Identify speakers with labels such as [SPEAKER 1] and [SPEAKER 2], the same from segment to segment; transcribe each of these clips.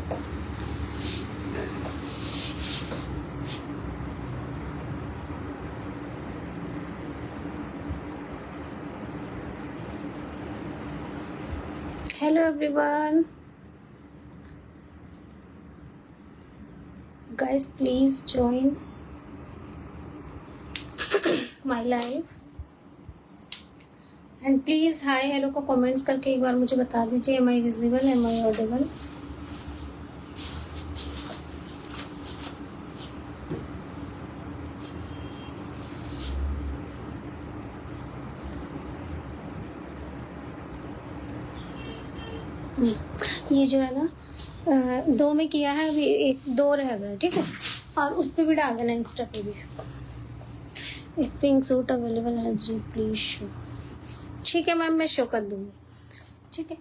[SPEAKER 1] Hello everyone, guys, please join my live and please hi hello को comments करके एक बार मुझे बता दीजिए, am I visible, am I audible? ये जो है ना 2 में किया है, अभी 1-2 रह गए, ठीक है। और उस पर भी डाल देना, इंस्टा पे भी। एक पिंक सूट अवेलेबल है जी, प्लीज शो। ठीक है मैम, मैं शो कर दूंगी, ठीक है।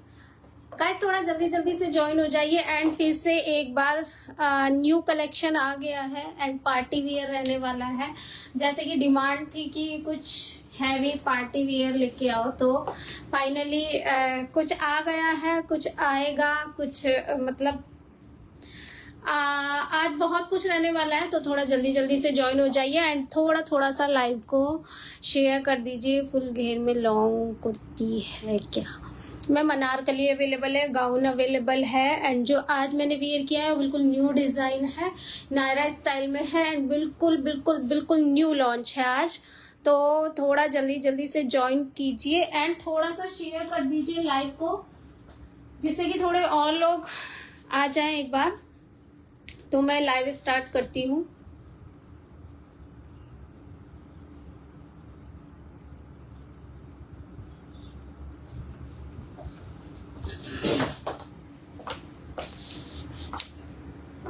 [SPEAKER 1] गाइस थोड़ा जल्दी जल्दी से ज्वाइन हो जाइए। एंड फिर से एक बार न्यू कलेक्शन आ गया है एंड पार्टी वियर रहने वाला है। जैसे कि डिमांड थी कि कुछ हैवी पार्टी वियर लेके आओ, तो फाइनली कुछ आ गया है, कुछ आएगा, कुछ मतलब आज बहुत कुछ रहने वाला है। तो थोड़ा जल्दी जल्दी से ज्वाइन हो जाइए एंड थोड़ा थोड़ा सा लाइव को शेयर कर दीजिए। फुल घेर में लॉन्ग कुर्ती है क्या मैम? अनारकली अवेलेबल है, गाउन अवेलेबल है एंड जो आज मैंने वियर किया है वो बिल्कुल न्यू डिज़ाइन है, नायरा स्टाइल में है एंड बिल्कुल बिल्कुल बिल्कुल न्यू लॉन्च है आज। तो थोड़ा जल्दी जल्दी से ज्वाइन कीजिए एंड थोड़ा सा शेयर कर दीजिए लाइव को, जिससे कि थोड़े और लोग आ जाएं एक बार। तो मैं लाइव स्टार्ट करती हूँ।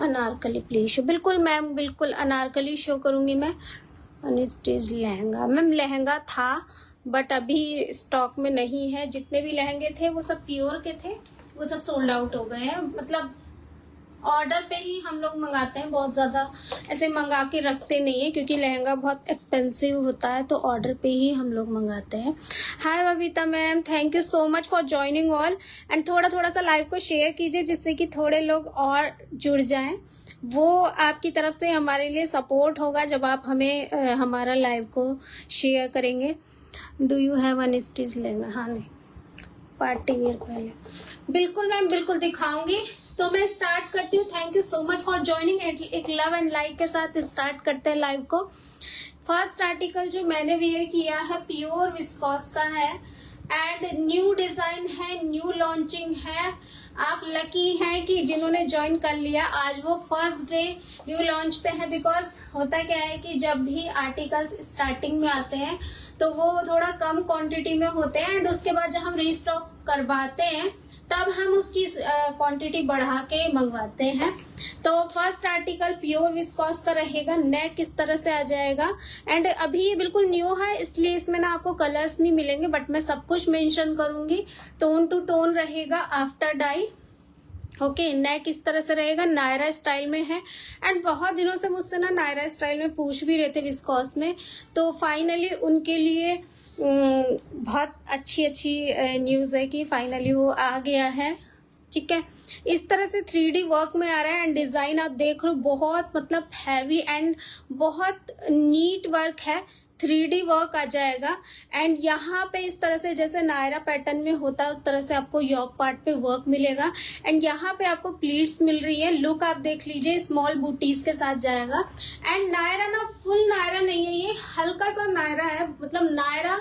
[SPEAKER 1] Anarkali please show. बिल्कुल मैम, बिल्कुल अनारकली शो करूंगी मैं। अनस्टिच लहंगा मैम, लहंगा था बट अभी स्टॉक में नहीं है। जितने भी लहंगे थे वो सब प्योर के थे, वो सब सोल्ड आउट हो गए हैं। मतलब ऑर्डर पे ही हम लोग मंगाते हैं, बहुत ज़्यादा ऐसे मंगा के रखते नहीं है क्योंकि लहंगा बहुत एक्सपेंसिव होता है, तो ऑर्डर पे ही हम लोग मंगाते हैं। Hi Babita ma'am, thank you so much for joining all. And थोड़ा थोड़ा सा लाइव को शेयर कीजिए जिससे कि थोड़े लोग और जुड़ जाएं। वो आपकी तरफ से हमारे लिए सपोर्ट होगा जब आप हमें हमारा लाइव को शेयर करेंगे। Do you have unstitch lehenga? हाँ नहीं, पार्टी वेयर पहले बिल्कुल मैम, बिल्कुल दिखाऊंगी। तो मैं स्टार्ट करती हूँ। Thank you so much for joining. एक लव एंड लाइक के साथ स्टार्ट करते हैं लाइव को। फर्स्ट आर्टिकल जो मैंने वेयर किया है प्योर विस्कोस का है एंड न्यू डिजाइन है, न्यू लॉन्चिंग है। आप लकी हैं कि जिन्होंने ज्वाइन कर लिया। आज वो फर्स्ट डे न्यू लॉन्च पे है। बिकॉज होता क्या है कि जब भी आर्टिकल्स स्टार्टिंग में आते हैं तो वो थोड़ा कम क्वांटिटी में होते हैं एंड उसके बाद जब हम रीस्टॉक करवाते हैं तब हम उसकी क्वांटिटी बढ़ा के मंगवाते हैं। तो फर्स्ट आर्टिकल प्योर विस्कोस का रहेगा। नेक इस तरह से आ जाएगा एंड अभी ये बिल्कुल न्यू है, इसलिए इसमें ना आपको कलर्स नहीं मिलेंगे, बट मैं सब कुछ मेंशन करूंगी। टोन टू टोन रहेगा आफ्टर डाई। ओके, नेक इस तरह से रहेगा, नायरा स्टाइल में है एंड बहुत दिनों से मुझसे ना नायरा स्टाइल में पूछ भी रहे थे विस्कोस में, तो फाइनली उनके लिए बहुत अच्छी न्यूज़ है कि फाइनली वो आ गया है। ठीक है, इस तरह से 3D वर्क में आ रहा है एंड डिज़ाइन आप देख रहे हो, बहुत मतलब हैवी एंड बहुत नीट वर्क है। 3D वर्क आ जाएगा एंड यहाँ पे इस तरह से जैसे नायरा पैटर्न में होता है उस तरह से आपको योक पार्ट पे वर्क मिलेगा एंड यहाँ पे आपको प्लीट्स मिल रही है। लुक आप देख लीजिए, स्मॉल बूटीज के साथ जाएगा एंड नायरा ना फुल नायरा नहीं है, ये हल्का सा नायरा है। मतलब नायरा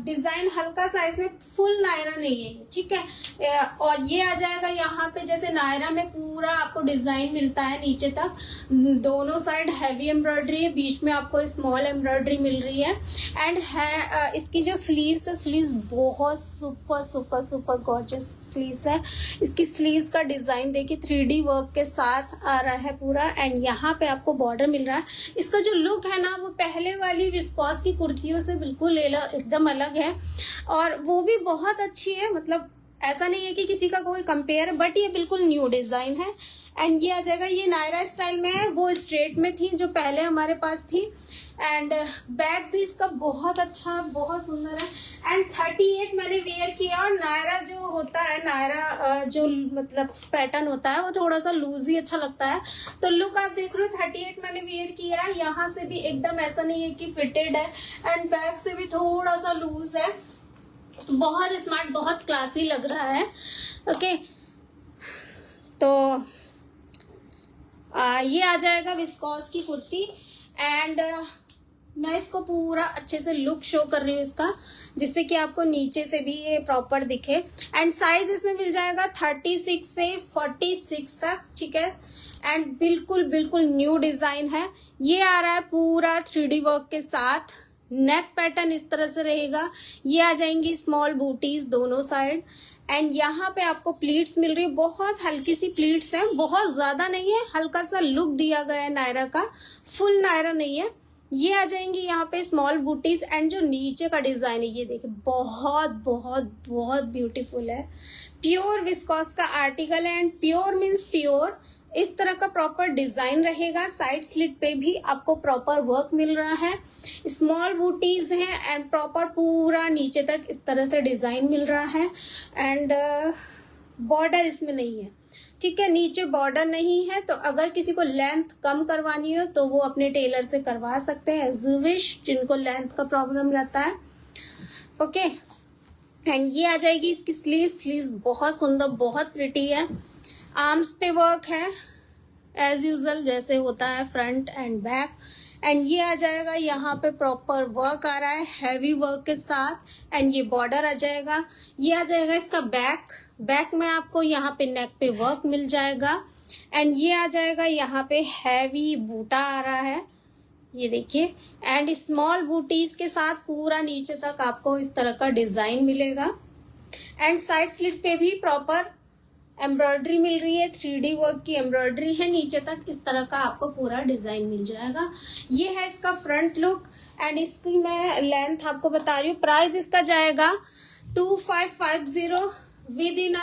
[SPEAKER 1] डिजाइन हल्का सा, इसमें फुल नायरा नहीं है, ठीक है। और ये आ जाएगा यहाँ पे जैसे नायरा में पूरा आपको डिजाइन मिलता है नीचे तक, दोनों साइड हैवी एम्ब्रॉयडरी है, बीच में आपको स्मॉल एम्ब्रॉयडरी मिल रही है एंड है इसकी जो स्लीव्स है, स्लीव्स बहुत super super super gorgeous sleeves है। इसकी स्लीव्स का डिजाइन देखिए 3D वर्क के साथ आ रहा है पूरा एंड यहाँ पे आपको बॉर्डर मिल रहा है। इसका जो लुक है ना वो पहले वाली विस्कोस की कुर्तियों से बिल्कुल एकदम अलग है और वो भी बहुत अच्छी है। मतलब ऐसा नहीं है कि किसी का कोई कंपेयर है, बट ये बिल्कुल न्यू डिजाइन है एंड ये आ जाएगा, ये नायरा स्टाइल में है, वो स्ट्रेट में थी जो पहले हमारे पास थी। एंड बैक भी इसका बहुत अच्छा, बहुत सुंदर है। एंड 38 मैंने वेयर किया, और नायरा जो होता है, नायरा जो मतलब पैटर्न होता है वो थोड़ा सा लूज ही अच्छा लगता है। तो लुक आप देख रहे हो, 38 मैंने वेयर किया है। यहाँ से भी एकदम ऐसा नहीं है कि फिटेड है, एंड बैक से भी थोड़ा सा लूज है। तो बहुत स्मार्ट, बहुत क्लासी लग रहा है। ओके, तो ये आ जाएगा विस्कॉस की कुर्ती। एंड मैं इसको पूरा अच्छे से लुक शो कर रही हूँ इसका, जिससे कि आपको नीचे से भी ये प्रॉपर दिखे। एंड साइज इसमें मिल जाएगा 36 से 46 तक, ठीक है। एंड बिल्कुल बिल्कुल न्यू डिजाइन है। ये आ रहा है पूरा 3D वर्क के साथ। नेक पैटर्न इस तरह से रहेगा। ये आ जाएंगी स्मॉल बूटीज दोनों साइड। एंड यहाँ पे आपको प्लीट्स मिल रही है, बहुत हल्की सी प्लीट्स है, बहुत ज्यादा नहीं है, हल्का सा लुक दिया गया है नायरा का, फुल नायरा नहीं है। ये आ जाएंगी यहाँ पे स्मॉल बूटीज। एंड जो नीचे का डिजाइन है ये देखिए, बहुत बहुत बहुत ब्यूटीफुल है। प्योर विस्कॉस का आर्टिकल है, एंड प्योर मीन्स प्योर। इस तरह का प्रॉपर डिजाइन रहेगा। साइड स्लिट पे भी आपको प्रॉपर वर्क मिल रहा है, स्मॉल बूटीज हैं, एंड प्रॉपर पूरा नीचे तक इस तरह से डिजाइन मिल रहा है। एंड बॉर्डर इसमें नहीं है, ठीक है, नीचे बॉर्डर नहीं है। तो अगर किसी को लेंथ कम करवानी हो तो वो अपने टेलर से करवा सकते हैं, एज विश, जिनको लेंथ का प्रॉब्लम रहता है। ओके, एंड ये आ जाएगी इसकी स्लीव्स बहुत सुंदर, बहुत प्रिटी है। आर्म्स पे वर्क है एज यूजुअल, जैसे होता है फ्रंट एंड बैक। एंड ये आ जाएगा, यहाँ पे प्रॉपर वर्क आ रहा है हैवी वर्क के साथ। एंड ये बॉर्डर आ जाएगा। ये आ जाएगा इसका बैक में आपको यहाँ पे नेक पे वर्क मिल जाएगा। एंड ये आ जाएगा, यहाँ पे हैवी बूटा आ रहा है, ये देखिए। एंड स्मॉल बूटीज के साथ पूरा नीचे तक आपको इस तरह का डिजाइन मिलेगा। एंड साइड स्लिट पे भी प्रॉपर एम्ब्रॉयडरी मिल रही है, 3D वर्क की एम्ब्रॉयडरी है, नीचे तक इस तरह का आपको पूरा डिजाइन मिल जाएगा। ये है इसका फ्रंट लुक। एंड इसकी मैं लेंथ आपको बता रही हूँ। प्राइस इसका जाएगा 2550 विद इन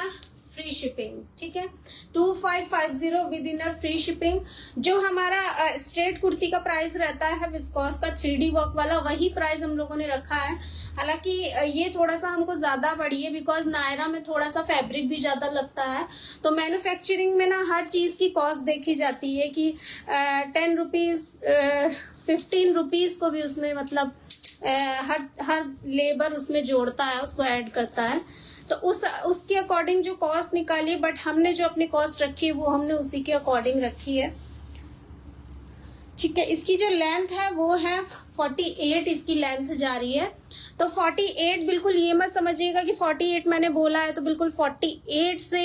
[SPEAKER 1] फ्री शिपिंग, ठीक है, 2550 विद इन फ्री शिपिंग। जो हमारा स्ट्रेट कुर्ती का प्राइस रहता है विस्कॉस का 3D वर्क वाला, वही प्राइस हम लोगों ने रखा है। हालांकि ये थोड़ा सा हमको ज्यादा पड़ी है, बिकॉज नायरा में थोड़ा सा फैब्रिक भी ज्यादा लगता है। तो मैन्युफैक्चरिंग में ना हर चीज की कॉस्ट देखी जाती है कि 10 रुपीज 15 रुपीज को भी उसमें मतलब हर लेबर उसमें जोड़ता है, उसको ऐड करता है। तो उसके अकॉर्डिंग जो कॉस्ट निकाली है, बट हमने जो अपनी कॉस्ट रखी है वो हमने उसी के अकॉर्डिंग रखी है, ठीक है। इसकी जो लेंथ है वो है 48, इसकी लेंथ जा रही है। तो 48, बिल्कुल ये मत समझिएगा कि 48 मैंने बोला है तो बिल्कुल 48 से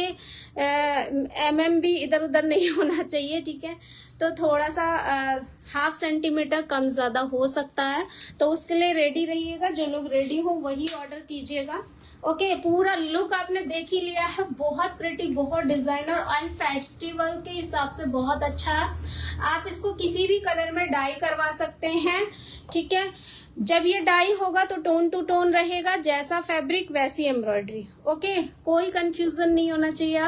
[SPEAKER 1] mm भी इधर उधर नहीं होना चाहिए, ठीक है। तो थोड़ा सा ½ सेंटीमीटर कम ज्यादा हो सकता है, तो उसके लिए रेडी रहिएगा। जो लोग रेडी हो वही ऑर्डर कीजिएगा। ओके, पूरा लुक आपने देख ही लिया है, बहुत प्रिटी, बहुत डिजाइनर, एंड फेस्टिवल के हिसाब से बहुत अच्छा है। आप इसको किसी भी कलर में डाई करवा सकते हैं, ठीक है। जब ये डाई होगा तो टोन टू टोन रहेगा, जैसा फैब्रिक वैसी एम्ब्रॉयडरी। ओके, कोई कंफ्यूजन नहीं होना चाहिए।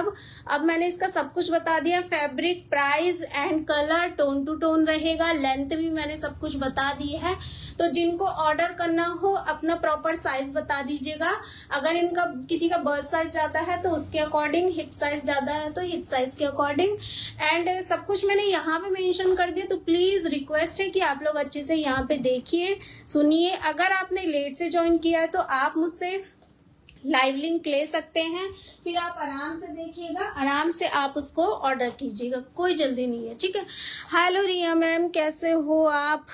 [SPEAKER 1] अब मैंने इसका सब कुछ बता दिया, fabric, price and colour tone to tone रहेगा, लेंथ भी मैंने सब कुछ बता दी है। तो जिनको ऑर्डर करना हो अपना प्रॉपर साइज बता दीजिएगा। अगर इनका किसी का बर्थ साइज ज्यादा है तो उसके अकॉर्डिंग, हिप साइज ज्यादा है तो हिप साइज के अकॉर्डिंग। एंड सब कुछ मैंने यहाँ पे मेंशन कर दिया। तो प्लीज रिक्वेस्ट है कि आप लोग अच्छे से यहाँ पे देखिए, सुनिए। अगर आपने लेट से ज्वाइन किया है तो आप मुझसे लाइव लिंक ले सकते हैं, फिर आप आराम से देखिएगा, आराम से आप उसको ऑर्डर कीजिएगा, कोई जल्दी नहीं है, ठीक है। हेलो रिया मैम, कैसे हो आप?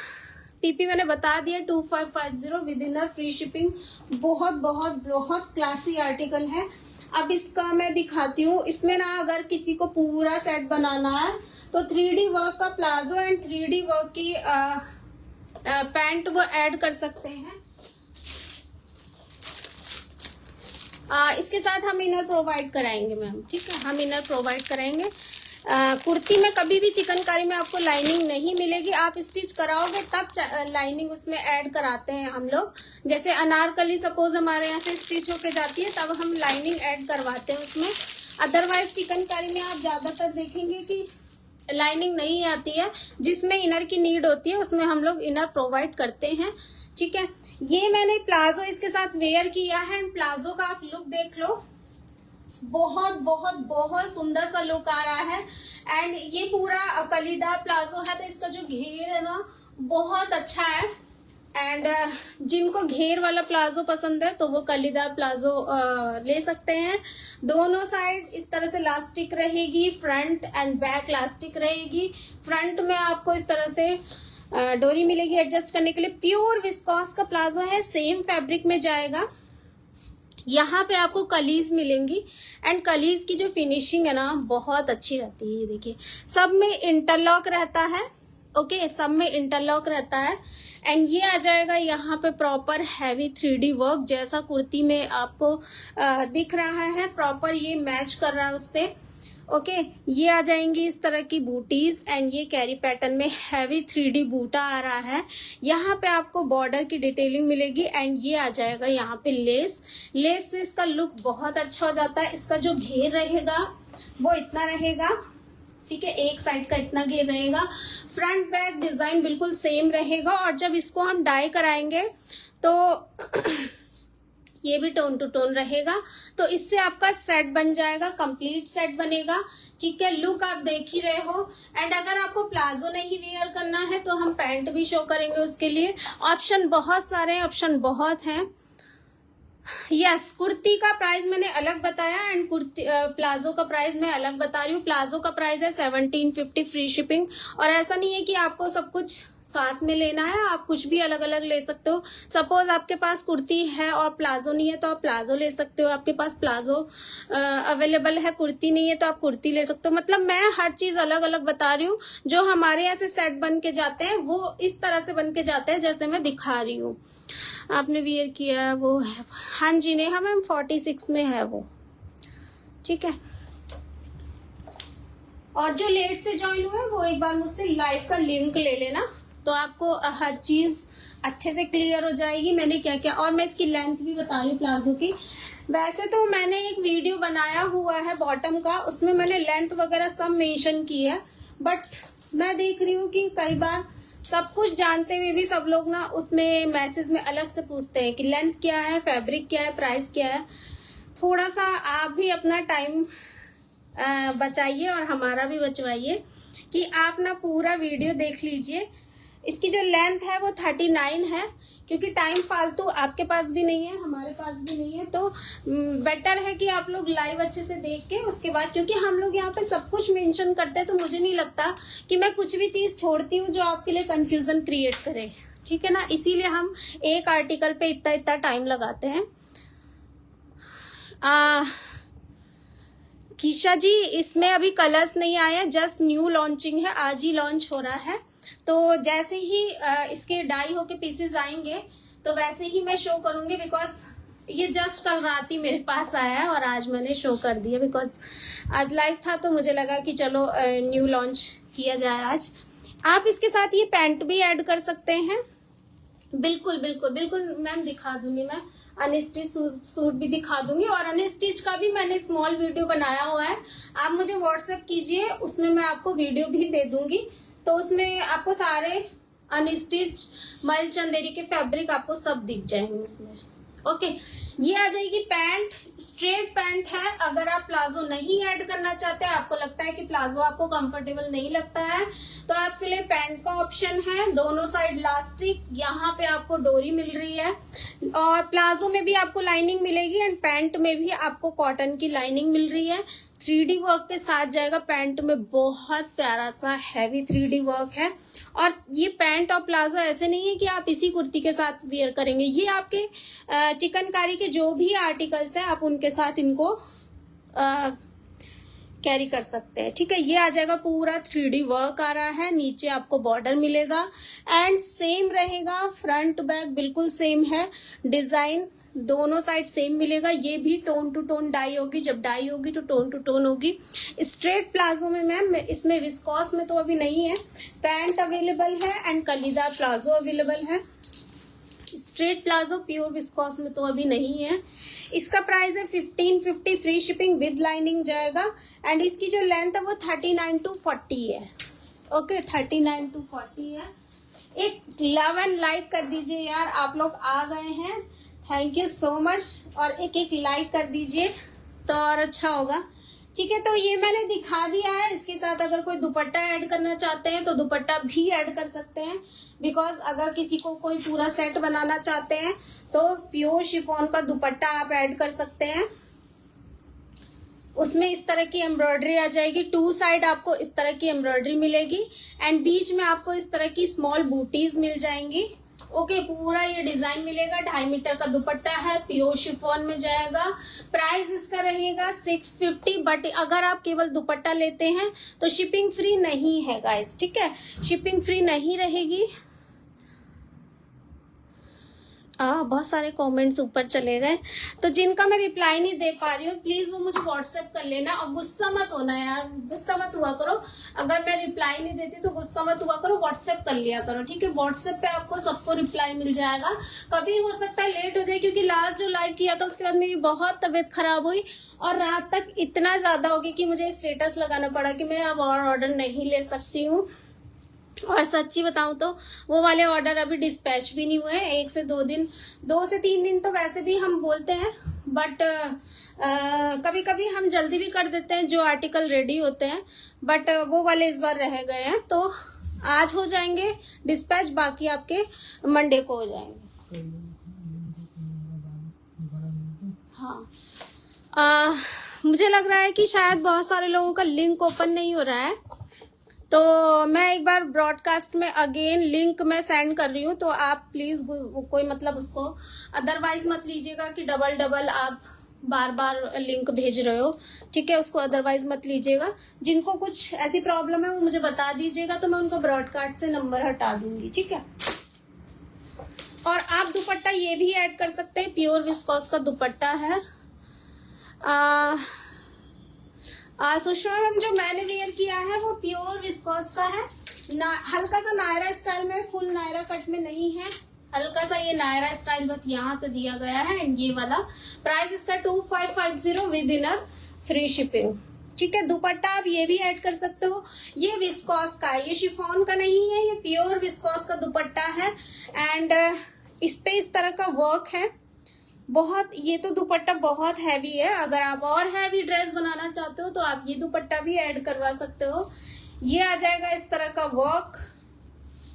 [SPEAKER 1] पीपी मैंने बता दिया 2550 विद इन फ्री शिपिंग। बहुत बहुत बहुत क्लासी आर्टिकल है। अब इसका मैं दिखाती हूँ। इसमें ना अगर किसी को पूरा सेट बनाना है तो 3D वर्क का प्लाजो एंड 3D वर्क की पैंट वो ऐड कर सकते हैं। इसके साथ हम इनर प्रोवाइड कराएंगे मैम, ठीक है, हम इनर प्रोवाइड कराएंगे। कुर्ती में कभी भी चिकनकारी में आपको लाइनिंग नहीं मिलेगी, आप स्टिच कराओगे तब लाइनिंग उसमें ऐड कराते हैं हम लोग। जैसे अनारकली सपोज हमारे यहाँ से स्टिच होके जाती है तब हम लाइनिंग ऐड करवाते हैं उसमें। अदरवाइज चिकनकारी में आप ज्यादातर देखेंगे कि लाइनिंग नहीं आती है, जिसमें इनर की नीड होती है उसमें हम लोग इनर प्रोवाइड करते हैं। ठीक है, ये मैंने प्लाजो इसके साथ वेयर किया है एंड प्लाजो का आप लुक देख लो, बहुत बहुत बहुत सुंदर सा लुक आ रहा है। एंड ये पूरा कलीदार प्लाजो है, तो इसका जो घेर है ना बहुत अच्छा है। एंड जिनको घेर वाला प्लाजो पसंद है तो वो कलीदार प्लाजो ले सकते हैं। दोनों साइड इस तरह से लास्टिक रहेगी, फ्रंट एंड बैक लास्टिक रहेगी। फ्रंट में आपको इस तरह से डोरी मिलेगी एडजस्ट करने के लिए। प्योर विस्कॉस का प्लाजो है, सेम फैब्रिक में जाएगा। यहाँ पे आपको कलीज मिलेंगी एंड कलीज की जो फिनिशिंग है ना बहुत अच्छी रहती है। ये देखिए सब में इंटरलॉक रहता है, ओके सब में इंटरलॉक रहता है। एंड ये आ जाएगा यहाँ पे प्रॉपर हैवी 3D वर्क, जैसा कुर्ती में आपको दिख रहा है प्रॉपर ये मैच कर रहा है उस पे। ओके ये आ जाएंगी इस तरह की बूटीज एंड ये कैरी पैटर्न में हैवी 3D बूटा आ रहा है। यहाँ पे आपको बॉर्डर की डिटेलिंग मिलेगी एंड ये आ जाएगा यहाँ पे लेस से इसका लुक बहुत अच्छा हो जाता है। इसका जो घेर रहेगा वो इतना रहेगा, ठीक है, एक साइड का इतना घेर रहेगा। फ्रंट बैक डिजाइन बिल्कुल सेम रहेगा और जब इसको हम डाई कराएंगे तो ये भी टोन टू टोन रहेगा। तो इससे आपका सेट बन जाएगा, कंप्लीट सेट बनेगा। ठीक है, लुक आप देख ही रहे हो। एंड अगर आपको प्लाजो नहीं वेयर करना है तो हम पैंट भी शो करेंगे, उसके लिए ऑप्शन बहुत सारे हैं, ऑप्शन बहुत हैं। यस कुर्ती का प्राइस मैंने अलग बताया एंड कुर्ती प्लाजो का प्राइस मैं अलग बता रही हूँ। प्लाजो का प्राइस है 1750 फ्री शिपिंग। और ऐसा नहीं है कि आपको सब कुछ साथ में लेना है, आप कुछ भी अलग अलग ले सकते हो। सपोज आपके पास कुर्ती है और प्लाजो नहीं है तो आप प्लाजो ले सकते हो, आपके पास प्लाजो अवेलेबल है कुर्ती नहीं है तो आप कुर्ती ले सकते हो। मतलब मैं हर चीज अलग अलग बता रही हूँ। जो हमारे यहाँ से सेट बन के जाते हैं वो इस तरह से बन के जाते हैं जैसे मैं दिखा रही हूँ। आपने वियर किया है वो है, हाँ जी नेहा मैम 46 में है वो, ठीक है। और जो लेट से ज्वाइन हुए वो एक बार मुझसे लाइव का लिंक ले लेना, तो आपको हर चीज अच्छे से क्लियर हो जाएगी मैंने क्या क्या। और मैं इसकी लेंथ भी बता रही हूँ प्लाजो की। वैसे तो मैंने एक वीडियो बनाया हुआ है बॉटम का, उसमें मैंने लेंथ वगैरह सब मेंशन की है, बट मैं देख रही हूँ कि कई बार सब कुछ जानते हुए भी सब लोग ना उसमें मैसेज में अलग से पूछते हैं कि लेंथ क्या है, फैब्रिक क्या है, प्राइस क्या है। थोड़ा सा आप भी अपना टाइम बचाइए और हमारा भी बचवाइए कि आप ना पूरा वीडियो देख लीजिए। इसकी जो लेंथ है वो 39 है, क्योंकि टाइम फालतू आपके पास भी नहीं है हमारे पास भी नहीं है, तो बेटर है कि आप लोग लाइव अच्छे से देख के उसके बाद, क्योंकि हम लोग यहाँ पे सब कुछ मेंशन करते हैं तो मुझे नहीं लगता कि मैं कुछ भी चीज छोड़ती हूँ जो आपके लिए कंफ्यूजन क्रिएट करे, ठीक है ना। इसीलिए हम एक आर्टिकल पे इतना इतना टाइम लगाते हैं। कीशा जी इसमें अभी कलर्स नहीं आए, जस्ट न्यू लॉन्चिंग है, आज ही लॉन्च हो रहा है। तो जैसे ही इसके डाई होके पीसेस आएंगे तो वैसे ही मैं शो करूंगी, बिकॉज ये जस्ट कल रात ही मेरे पास आया है और आज मैंने शो कर दिया, बिकॉज आज लाइव था तो मुझे लगा कि चलो न्यू लॉन्च किया जाए आज। आप इसके साथ ये पैंट भी ऐड कर सकते हैं, बिल्कुल बिल्कुल बिल्कुल मैम दिखा दूंगी, मैं अनस्टिच सूट भी दिखा दूंगी और अनस्टिच का भी मैंने स्मॉल वीडियो बनाया हुआ है, आप मुझे व्हाट्सएप कीजिए, उसमें मैं आपको वीडियो भी दे दूंगी। तो उसमें आपको सारे अनस्टिच मल चंदेरी के फैब्रिक आपको सब दिख जाएंगे इसमें। ओके ये आ जाएगी पैंट, स्ट्रेट पैंट है। अगर आप प्लाजो नहीं ऐड करना चाहते, आपको लगता है कि प्लाजो आपको कंफर्टेबल नहीं लगता है, तो आपके लिए पैंट का ऑप्शन है। दोनों साइड लास्टिक, यहाँ पे आपको डोरी मिल रही है और प्लाजो में भी आपको लाइनिंग मिलेगी एंड पैंट में भी आपको कॉटन की लाइनिंग मिल रही है। 3D वर्क के साथ जाएगा पैंट में, बहुत प्यारा सा हैवी 3D वर्क है। और ये पैंट और प्लाजो ऐसे नहीं है कि आप इसी कुर्ती के साथ वेयर करेंगे, ये आपके चिकनकारी के जो भी आर्टिकल्स है आप उनके साथ इनको कैरी कर सकते हैं, ठीक है। ये आ जाएगा पूरा 3D वर्क आ रहा है, नीचे आपको बॉर्डर मिलेगा एंड सेम रहेगा, फ्रंट बैक बिल्कुल सेम है, डिजाइन दोनों साइड सेम मिलेगा। ये भी टोन टू टोन डाई होगी, जब डाई होगी तो टोन टू टोन होगी। स्ट्रेट प्लाजो में मैम इसमें विस्कॉस में तो अभी नहीं है, पैंट अवेलेबल है एंड कलीदार प्लाजो अवेलेबल है। स्ट्रेट प्लाजो प्योर विस्कॉस में तो अभी नहीं है। इसका प्राइस है 1550, फ्री शिपिंग विद लाइनिंग जाएगा। एंड इसकी जो लेंथ है वो 39 to 40 है। ओके 39 to 40 है। एक लव एंड लाइक कर दीजिए यार, आप लोग आ गए हैं, थैंक यू सो मच। और एक लाइक कर दीजिए तो और अच्छा होगा। ठीक है, तो ये मैंने दिखा दिया है। इसके साथ अगर कोई दुपट्टा ऐड करना चाहते हैं तो दुपट्टा भी ऐड कर सकते हैं, बिकॉज अगर किसी को कोई पूरा सेट बनाना चाहते हैं तो प्योर शिफॉन का दुपट्टा आप ऐड कर सकते हैं। उसमें इस तरह की एम्ब्रॉयडरी आ जाएगी, 2 साइड आपको इस तरह की एम्ब्रॉयडरी मिलेगी एंड बीच में आपको इस तरह की स्मॉल बूटीज मिल जाएंगी। ओके पूरा ये डिजाइन मिलेगा। 2.5 मीटर का दुपट्टा है, प्योर शिफॉन में जाएगा। प्राइस इसका रहेगा 650, बट अगर आप केवल दुपट्टा लेते हैं तो शिपिंग फ्री नहीं है गाइस। ठीक है, शिपिंग फ्री नहीं रहेगी। बहुत सारे कमेंट्स ऊपर चले गए, तो जिनका मैं रिप्लाई नहीं दे पा रही हूँ प्लीज वो मुझे व्हाट्सएप कर लेना। और गुस्सा मत होना यार, गुस्सा मत हुआ करो। अगर मैं रिप्लाई नहीं देती तो गुस्सा मत हुआ करो, व्हाट्सएप कर लिया करो। ठीक है, व्हाट्सएप पे आपको सबको रिप्लाई मिल जाएगा। कभी हो सकता है लेट हो जाए, क्योंकि लास्ट जो लाइव किया था उसके बाद मेरी बहुत तबीयत खराब हुई और रात तक इतना ज्यादा हो गया कि मुझे स्टेटस लगाना पड़ा कि मैं अब और ऑर्डर नहीं ले सकती हूँ। और सच्ची बताऊं तो वो वाले ऑर्डर अभी डिस्पैच भी नहीं हुए हैं। 1 से 2 दिन, 2 से 3 दिन तो वैसे भी हम बोलते हैं, बट कभी कभी हम जल्दी भी कर देते हैं जो आर्टिकल रेडी होते हैं, बट वो वाले इस बार रह गए हैं। तो आज हो जाएंगे डिस्पैच, बाकी आपके मंडे को हो जाएंगे। हाँ, मुझे लग रहा है कि शायद बहुत सारे लोगों का लिंक ओपन नहीं हो रहा है, तो मैं एक बार ब्रॉडकास्ट में अगेन लिंक मैं सेंड कर रही हूँ। तो आप प्लीज कोई मतलब उसको अदरवाइज मत लीजिएगा कि डबल आप बार बार लिंक भेज रहे हो। ठीक है, उसको अदरवाइज मत लीजिएगा। जिनको कुछ ऐसी प्रॉब्लम है वो मुझे बता दीजिएगा, तो मैं उनको ब्रॉडकास्ट से नंबर हटा दूंगी। ठीक है, और आप दुपट्टा ये भी ऐड कर सकते हैं, प्योर विस्कोस का दुपट्टा है। सुषमा मैम जो मैंने वेयर किया है वो प्योर विस्कोस का है, हल्का सा नायरा स्टाइल में, फुल नायरा कट में नहीं है, हल्का सा ये नायरा स्टाइल बस यहाँ से दिया गया है। एंड ये वाला प्राइस इसका 2550 विद इनर फ्री शिपिंग। ठीक है, दुपट्टा आप ये भी ऐड कर सकते हो। ये विस्कोस का है, ये शिफॉन का नहीं है, ये प्योर विस्कोस का दुपट्टा है। एंड इस पे इस तरह का वर्क है बहुत। ये तो दुपट्टा बहुत हैवी है, अगर आप और हैवी ड्रेस बनाना चाहते हो तो आप ये दुपट्टा भी ऐड करवा सकते हो। ये आ जाएगा इस तरह का वर्क,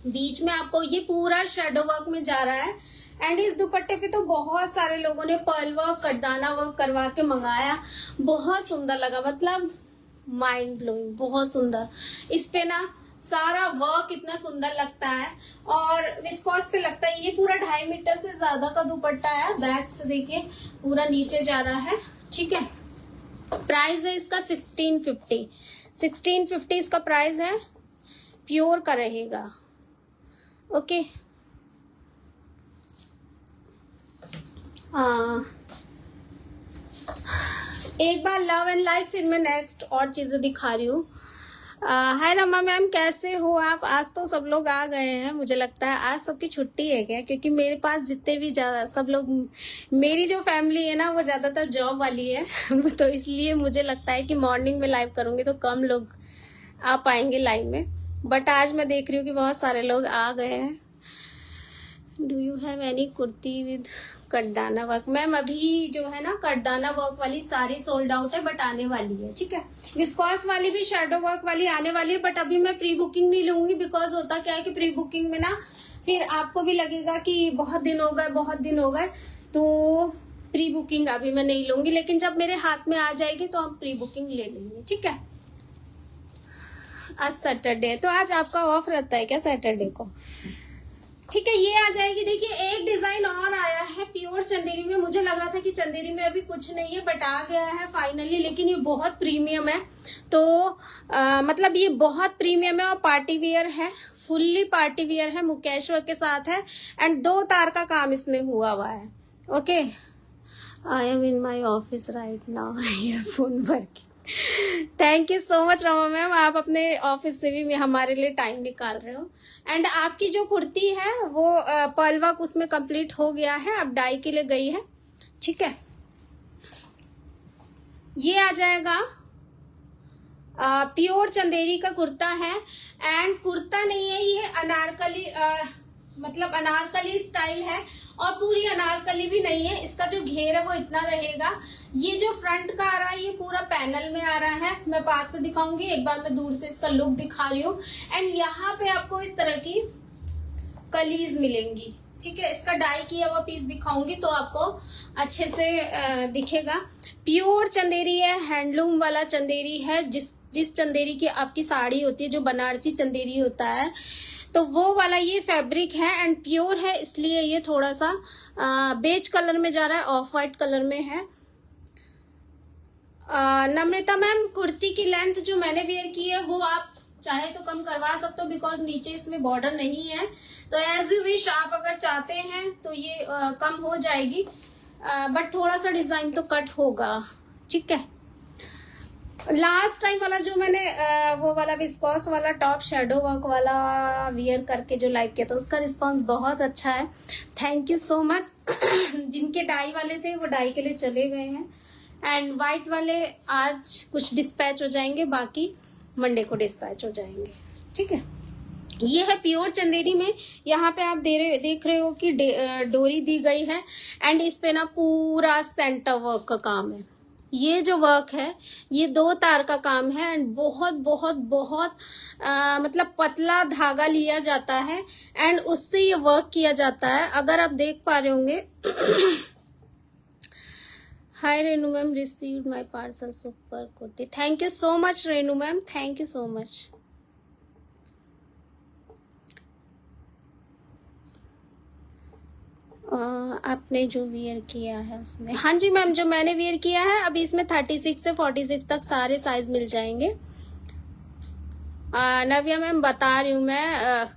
[SPEAKER 1] बीच में आपको ये पूरा शेडो वर्क में जा रहा है। एंड इस दुपट्टे पे तो बहुत सारे लोगों ने पर्ल वर्क, कटदाना वर्क करवा के मंगाया, बहुत सुंदर लगा, मतलब माइंड ब्लोइंग, बहुत सुंदर। इस पे ना सारा वर्क इतना सुंदर लगता है और विस्कोस पे लगता है। ये पूरा 2.5 मीटर से ज्यादा का दुपट्टा है, बैक से देखिए पूरा नीचे जा रहा है। ठीक है, प्राइस है इसका 1650 इसका प्राइस है, प्योर का रहेगा। ओके, एक बार लव एंड लाइक, फिर मैं नेक्स्ट और चीजें दिखा रही हूँ। हाय रमा मैम, कैसे हो आप? आज तो सब लोग आ गए हैं, मुझे लगता है आज सबकी छुट्टी है क्या? क्योंकि मेरे पास जितने भी ज्यादा सब लोग, मेरी जो फैमिली है ना वो ज्यादातर जॉब वाली है तो इसलिए मुझे लगता है कि मॉर्निंग में लाइव करूंगी तो कम लोग आ पाएंगे लाइव में। बट आज मैं देख रही हूँ कि बहुत सारे लोग आ गए हैं। Do you have any kurti with cutdana work? Ma'am अभी जो है ना कटदाना वर्क वाली सारी सोल्ड आउट है, बट आने वाली है। ठीक है, विस्कोस वाली भी शेडो वर्क वाली आने वाली है, बट अभी मैं प्री बुकिंग नहीं लूंगी। बिकॉज होता क्या है कि प्री बुकिंग में ना फिर आपको भी लगेगा कि बहुत दिन हो गए, तो प्री बुकिंग अभी मैं नहीं लूंगी। लेकिन जब मेरे हाथ में आ जाएगी तो हम प्री बुकिंग ले लेंगे। ठीक है, आज सैटरडे, तो आज आपका ऑफ रहता है क्या सैटरडे को? ठीक है, ये आ जाएगी। देखिए एक डिजाइन और आया है प्योर चंदेरी में। मुझे लग रहा था कि चंदेरी में अभी कुछ नहीं है, बट आ गया है फाइनली। लेकिन ये बहुत प्रीमियम है, तो मतलब ये बहुत प्रीमियम है और पार्टी वियर है, फुल्ली पार्टी वियर है, मुकेश वर्क के साथ है। एंड 2 तार का काम इसमें हुआ है। Okay, I am in my office right now, earphone working. Thank you so much Rama ma'am, आप अपने ऑफिस से भी हमारे लिए टाइम निकाल रहे हो। एंड आपकी जो कुर्ती है वो पर्ल वर्क उसमें कंप्लीट हो गया है, अब डाई के लिए गई है। ठीक है, ये आ जाएगा प्योर चंदेरी का कुर्ता है। एंड कुर्ता नहीं है ये, अनारकली मतलब अनारकली स्टाइल है, और पूरी अनारकली भी नहीं है। इसका जो घेर है वो इतना रहेगा। ये जो फ्रंट का आ रहा है ये पूरा पैनल में आ रहा है। मैं पास से दिखाऊंगी, एक बार मैं दूर से इसका लुक दिखा रही हूँ। एंड यहाँ पे आपको इस तरह की कलीज मिलेंगी, ठीक है। इसका डाई किया हुआ पीस दिखाऊंगी तो आपको अच्छे से दिखेगा। प्योर चंदेरी है, हैंडलूम वाला चंदेरी है। जिस चंदेरी की आपकी साड़ी होती है, जो बनारसी चंदेरी होता है, तो वो वाला ये फैब्रिक है। एंड प्योर है, इसलिए ये थोड़ा सा बेज कलर में जा रहा है, ऑफ वाइट कलर में है। नम्रता मैम, कुर्ती की लेंथ जो मैंने वेयर की है वो आप चाहे तो कम करवा सकते हो, बिकॉज नीचे इसमें बॉर्डर नहीं है। तो एज यू विश, आप अगर चाहते हैं तो ये कम हो जाएगी, बट थोड़ा सा डिजाइन तो कट होगा, ठीक है। लास्ट टाइम वाला जो मैंने वो वाला विस्कोस वाला टॉप शेडो वर्क वाला वियर करके जो लाइक किया था, उसका रिस्पांस बहुत अच्छा है। Thank you so much. जिनके डाई वाले थे वो डाई के लिए चले गए हैं। एंड वाइट वाले आज कुछ डिस्पैच हो जाएंगे, बाकी मंडे को डिस्पैच हो जाएंगे, ठीक है। ये है प्योर चंदेरी में। यहाँ पे आप देख रहे हो कि डोरी दी गई है। एंड इस पे ना पूरा सेंटर वर्क का काम है। ये जो वर्क है ये 2 तार का काम है। एंड बहुत बहुत बहुत मतलब पतला धागा लिया जाता है एंड उससे ये वर्क किया जाता है। अगर आप देख पा रहे होंगे। Hi Renu ma'am, received my parcel, super kurti. Thank you so much Renu ma'am, thank you so much. आपने जो वियर किया है उसमें, हाँ जी मैम, जो मैंने वियर किया है अभी इसमें 36 से 46 तक सारे साइज मिल जाएंगे। नव्या मैम बता रही हूँ मैं,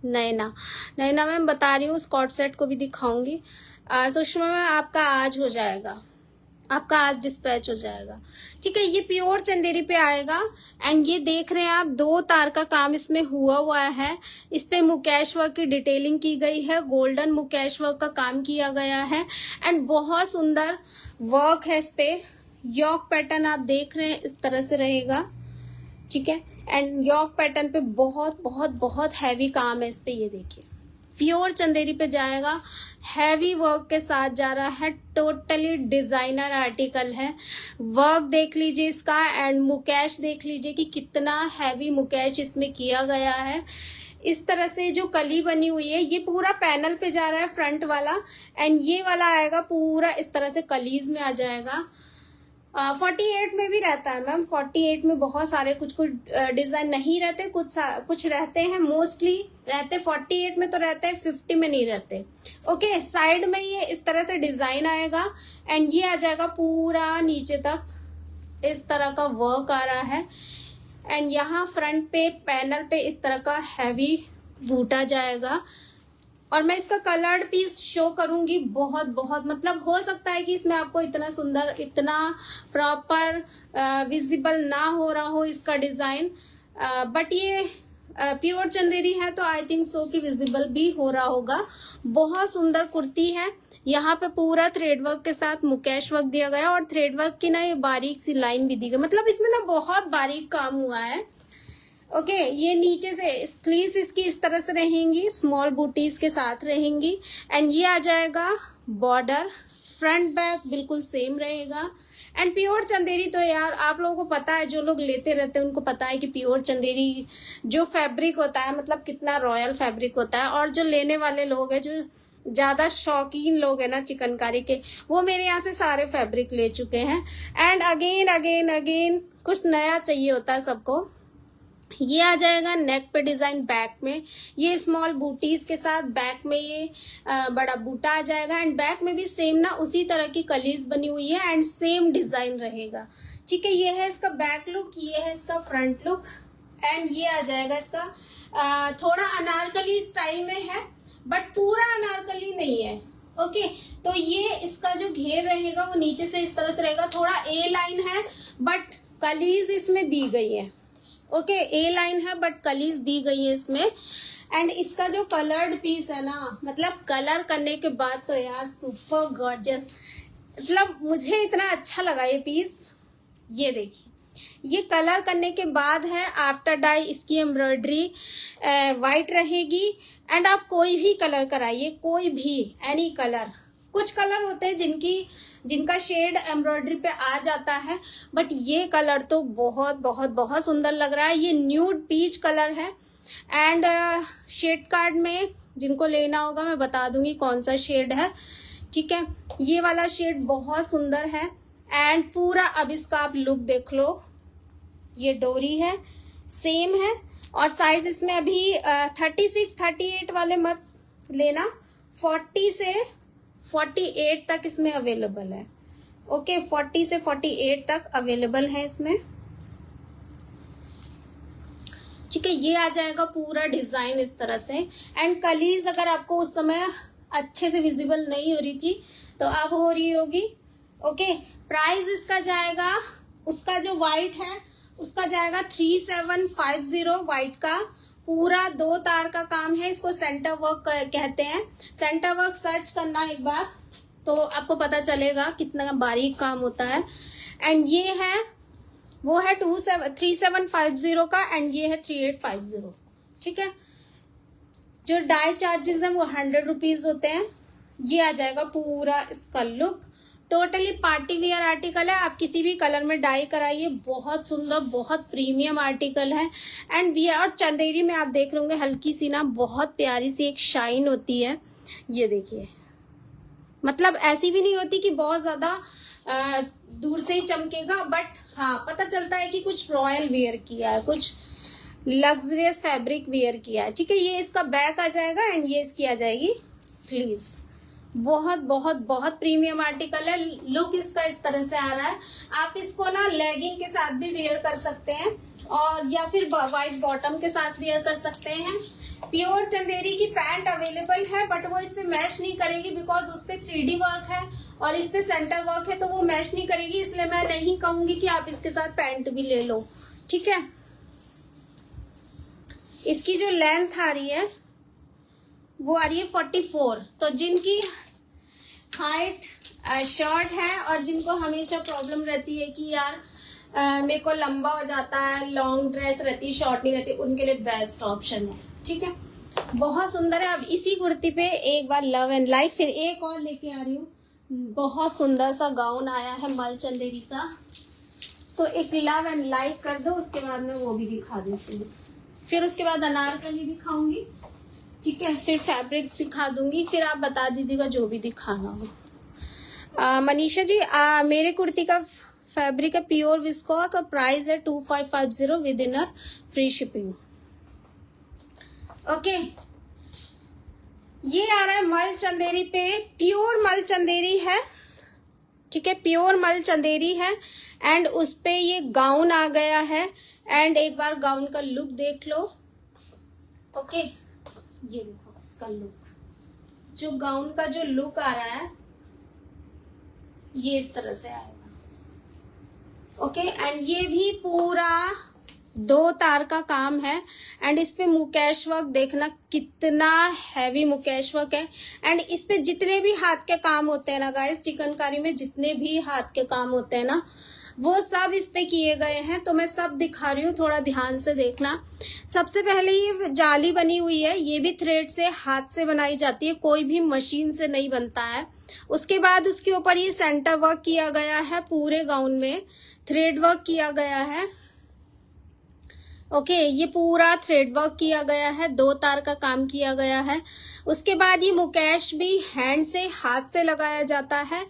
[SPEAKER 1] नैना मैम बता रही हूँ, स्कॉट सेट को भी दिखाऊंगी। सुषमा मैम, आपका आज हो जाएगा, आपका आज डिस्पैच हो जाएगा, ठीक है। ये प्योर चंदेरी पे आएगा। एंड ये देख रहे हैं आप 2 तार का काम इसमें हुआ है। इस पे मुकेश वर्क की डिटेलिंग की गई है, गोल्डन मुकेश वर्क का काम किया गया है। एंड बहुत सुंदर वर्क है इस पे। यॉक पैटर्न आप देख रहे हैं इस तरह से रहेगा, ठीक है। एंड यॉक पैटर्न पे बहुत बहुत बहुत हैवी काम है इस पे। ये देखिए प्योर चंदेरी पे जाएगा, हैवी वर्क के साथ जा रहा है, टोटली डिजाइनर आर्टिकल है। वर्क देख लीजिए इसका। एंड मुकेश देख लीजिए कि कितना हैवी मुकेश इसमें किया गया है। इस तरह से जो कली बनी हुई है ये पूरा पैनल पे जा रहा है, फ्रंट वाला। एंड ये वाला आएगा पूरा इस तरह से कलीज में आ जाएगा। 48 में भी रहता है मैम, 48 में बहुत सारे कुछ डिजाइन नहीं रहते, कुछ रहते हैं, मोस्टली रहते 48 में तो रहते हैं, 50 में नहीं रहते। ओके, साइड में ये इस तरह से डिजाइन आएगा। एंड ये आ जाएगा पूरा नीचे तक इस तरह का वर्क आ रहा है। एंड यहाँ फ्रंट पे पैनल पे इस तरह का हैवी बूटा जाएगा। और मैं इसका कलर्ड पीस शो करूंगी। बहुत बहुत मतलब हो सकता है कि इसमें आपको इतना सुंदर, इतना प्रॉपर विजिबल ना हो रहा हो इसका डिजाइन, बट ये प्योर चंदेरी है तो आई थिंक सो कि विजिबल भी हो रहा होगा। बहुत सुंदर कुर्ती है। यहाँ पे पूरा थ्रेड वर्क के साथ मुकेश वर्क दिया गया और थ्रेड वर्क की ना ये बारीक सी लाइन भी दी गई, मतलब इसमें ना बहुत बारीक काम हुआ है। ओके, ये नीचे से स्लीव्स इसकी इस तरह से रहेंगी, स्मॉल बूटीज के साथ रहेंगी। एंड ये आ जाएगा बॉर्डर, फ्रंट बैक बिल्कुल सेम रहेगा। एंड प्योर चंदेरी तो यार आप लोगों को पता है, जो लोग लेते रहते हैं उनको पता है कि प्योर चंदेरी जो फैब्रिक होता है मतलब कितना रॉयल फैब्रिक होता है। और जो लेने वाले लोग हैं, जो ज्यादा शौकीन लोग हैं ना चिकनकारी के, वो मेरे यहाँ से सारे फैब्रिक ले चुके हैं। एंड अगेन अगेन अगेन कुछ नया चाहिए होता है सबको। ये आ जाएगा नेक पे डिजाइन, बैक में ये स्मॉल बूटीज के साथ, बैक में ये बड़ा बूटा आ जाएगा। एंड बैक में भी सेम ना उसी तरह की कलीज बनी हुई है एंड सेम डिजाइन रहेगा, ठीक है। ये है इसका बैक लुक, ये है इसका फ्रंट लुक। एंड ये आ जाएगा इसका थोड़ा अनारकली स्टाइल में है, बट पूरा अनारकली नहीं है। ओके, तो ये इसका जो घेर रहेगा वो नीचे से इस तरह से रहेगा, थोड़ा ए लाइन है बट कलीज इसमें दी गई है। ओके, ए लाइन है बट कलीज दी गई है इसमें। एंड इसका जो कलर्ड पीस है ना, मतलब कलर करने के बाद तो यार सुपर गॉर्जियस, मतलब मुझे इतना अच्छा लगा ये पीस। ये देखिए, ये कलर करने के बाद है आफ्टर डाई, इसकी एम्ब्रॉयडरी वाइट रहेगी। एंड आप कोई भी कलर कराइए, कोई भी एनी कलर। कुछ कलर होते हैं जिनका शेड एम्ब्रॉयडरी पे आ जाता है, बट ये कलर तो बहुत बहुत बहुत सुंदर लग रहा है। ये न्यूड पीच कलर है। एंड शेड कार्ड में जिनको लेना होगा मैं बता दूंगी कौन सा शेड है, ठीक है। ये वाला शेड बहुत सुंदर है। एंड पूरा अब इसका आप लुक देख लो, ये डोरी है, सेम है। और साइज इसमें अभी 36 38 वाले मत लेना, 40 से 48 तक इसमें अवेलेबल है। ओके, 40 से 48 तक अवेलेबल है इसमें, ठीक है। ये आ जाएगा पूरा डिजाइन इस तरह से। एंड कलीज अगर आपको उस समय अच्छे से विजिबल नहीं हो रही थी तो अब हो रही होगी। ओके, प्राइस इसका जाएगा, उसका जो व्हाइट है उसका जाएगा 3750 व्हाइट का। पूरा 2 तार का काम है, इसको सेंटर वर्क कहते हैं। सेंटर वर्क सर्च करना एक बार तो आपको पता चलेगा कितना बारीक काम होता है। एंड ये है, वो है 3750 का, एंड ये है 3850, ठीक है। जो डाई चार्जेस हैं वो 100 रुपीज होते हैं। ये आ जाएगा पूरा इसका look. Totally party wear article है, आप किसी भी कलर में डाई कराइए, बहुत सुंदर, बहुत प्रीमियम आर्टिकल है। एंड वी और चंदेरी में आप देख रहे होंगे हल्की सी ना बहुत प्यारी सी एक शाइन होती है। ये देखिए, मतलब ऐसी भी नहीं होती कि बहुत ज्यादा दूर से ही चमकेगा, बट हाँ पता चलता है कि कुछ रॉयल वेयर किया है, कुछ लग्जरियस फैब्रिक वेयर किया है, ठीक है। ये इसका बैक आ जाएगा एंड ये इसकी आ जाएगी स्लीव्स। बहुत बहुत बहुत प्रीमियम आर्टिकल है। लुक इसका इस तरह से आ रहा है। आप इसको ना लेगिंग के साथ भी वेयर कर सकते हैं और या फिर वाइट बॉटम के साथ वेयर कर सकते हैं। प्योर चंदेरी की पैंट अवेलेबल है, बट वो इस पे मैच नहीं करेगी बिकॉज उस पे 3D वर्क है और इस पे सेंटर वर्क है, तो वो मैच नहीं करेगी। इसलिए मैं नहीं कहूंगी कि आप इसके साथ पैंट भी ले लो, ठीक है। इसकी जो लेंथ आ रही है वो आ रही है 44। तो जिनकी हाइट शॉर्ट है और जिनको हमेशा प्रॉब्लम रहती है कि यार मेरे को लंबा हो जाता है, लॉन्ग ड्रेस रहती है, शॉर्ट नहीं रहती, उनके लिए बेस्ट ऑप्शन है, ठीक है। बहुत सुंदर है। अब इसी कुर्ती पे एक बार लव एंड लाइट, फिर एक और लेके आ रही हूँ। बहुत सुंदर सा गाउन आया है मल चंदेरी का, तो एक लव एंड लाइट कर दो, उसके बाद में वो भी दिखा देती हूँ। फिर उसके बाद अनारकली दिखाऊंगी, ठीक है। फिर फैब्रिक्स दिखा दूंगी, फिर आप बता दीजिएगा जो भी दिखाना हो। मनीषा जी, मेरे कुर्ती का फैब्रिक है प्योर विस्कोस और प्राइस है 2550 with in free shipping. Okay, ये आ रहा है मल चंदेरी पे, प्योर मल चंदेरी है, ठीक है। प्योर मल चंदेरी है एंड उस पे ये गाउन आ गया है। एंड एक बार गाउन का लुक देख लो। ओके, ये देखो इसका लुक, जो गाउन का जो लुक आ रहा है ये इस तरह से आएगा। ओके, एंड ये भी पूरा 2 तार का काम है। एंड इस पे मुकेश वर्क देखना कितना हैवी मुकेश वर्क है। एंड इस पे जितने भी हाथ के काम होते हैं ना गाइस, चिकनकारी में जितने भी हाथ के काम होते हैं ना वो सब इस पे किए गए हैं। तो मैं सब दिखा रही हूँ, थोड़ा ध्यान से देखना। सबसे पहले ये जाली बनी हुई है, ये भी थ्रेड से हाथ से बनाई जाती है, कोई भी मशीन से नहीं बनता है। उसके बाद उसके ऊपर ये सेंटर वर्क किया गया है, पूरे गाउन में थ्रेड वर्क किया गया है। ओके, ये पूरा थ्रेड वर्क किया गया है, 2 तार का काम किया गया है। उसके बाद ये मुकेश भी हैंड से, हाथ से लगाया जाता है।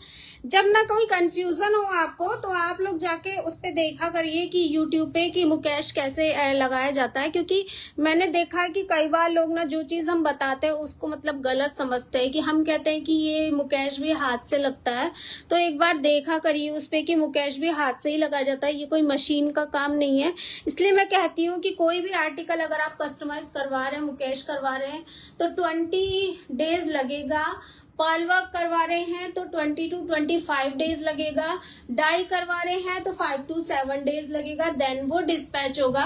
[SPEAKER 1] जब ना कोई कंफ्यूजन हो आपको तो आप लोग जाके उस पे देखा करिए कि यूट्यूब पे कि मुकेश कैसे लगाया जाता है, क्योंकि मैंने देखा है कि कई बार लोग ना जो चीज हम बताते हैं उसको मतलब गलत समझते हैं, कि हम कहते हैं कि ये मुकेश भी हाथ से लगता है। तो एक बार देखा करिए उस पे कि मुकेश भी हाथ से ही लगाया जाता है, ये कोई मशीन का काम नहीं है। इसलिए मैं कहती हूँ कि कोई भी आर्टिकल अगर आप कस्टमाइज करवा रहे हैं, मुकेश करवा रहे हैं, तो 20 डेज लगेगा। पर्ल वर्क करवा रहे हैं तो 20 to 25 डेज लगेगा। डाई करवा रहे हैं तो 5 to 7 डेज लगेगा, देन वो डिस्पैच होगा।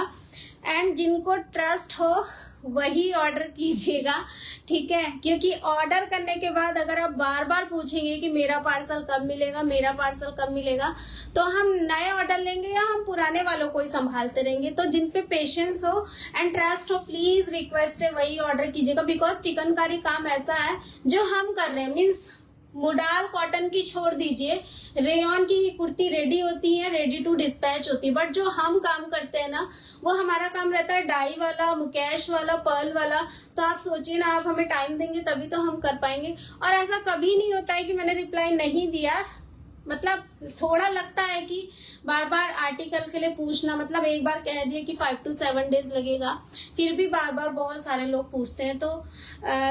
[SPEAKER 1] एंड जिनको ट्रस्ट हो वही ऑर्डर कीजिएगा, ठीक है। क्योंकि ऑर्डर करने के बाद अगर आप बार बार पूछेंगे कि मेरा पार्सल कब मिलेगा, मेरा पार्सल कब मिलेगा, तो हम नए ऑर्डर लेंगे या हम पुराने वालों को ही संभालते रहेंगे। तो जिन पे पेशेंस हो एंड ट्रस्ट हो, प्लीज रिक्वेस्ट है वही ऑर्डर कीजिएगा। बिकॉज चिकनकारी काम ऐसा है जो हम कर रहे हैं, मीन्स मुडाल कॉटन की छोड़ दीजिए, रेयन की कुर्ती रेडी होती है, रेडी टू डिस्पैच होती है, बट जो हम काम करते हैं ना, वो हमारा काम रहता है डाई वाला, मुकेश वाला, पर्ल वाला। तो आप सोचिए ना, आप हमें टाइम देंगे तभी तो हम कर पाएंगे। और ऐसा कभी नहीं होता है कि मैंने रिप्लाई नहीं दिया, मतलब थोड़ा लगता है कि बार बार आर्टिकल के लिए पूछना, मतलब एक बार कह दिया कि 5 to 7 डेज लगेगा, फिर भी बार बार बहुत सारे लोग पूछते हैं। तो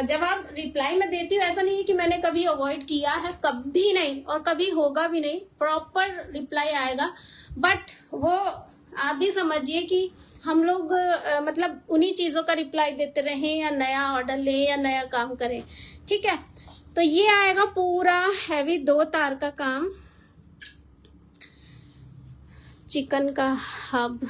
[SPEAKER 1] जब आप रिप्लाई में देती हूँ, ऐसा नहीं है कि मैंने कभी अवॉइड किया है, कभी नहीं, और कभी होगा भी नहीं, प्रॉपर रिप्लाई आएगा। बट वो आप भी समझिए कि हम लोग मतलब उन्हीं चीजों का रिप्लाई देते रहें या नया ऑर्डर लें या नया काम करें, ठीक है। तो ये आएगा पूरा हैवी 2 तार का काम, चिकन का हब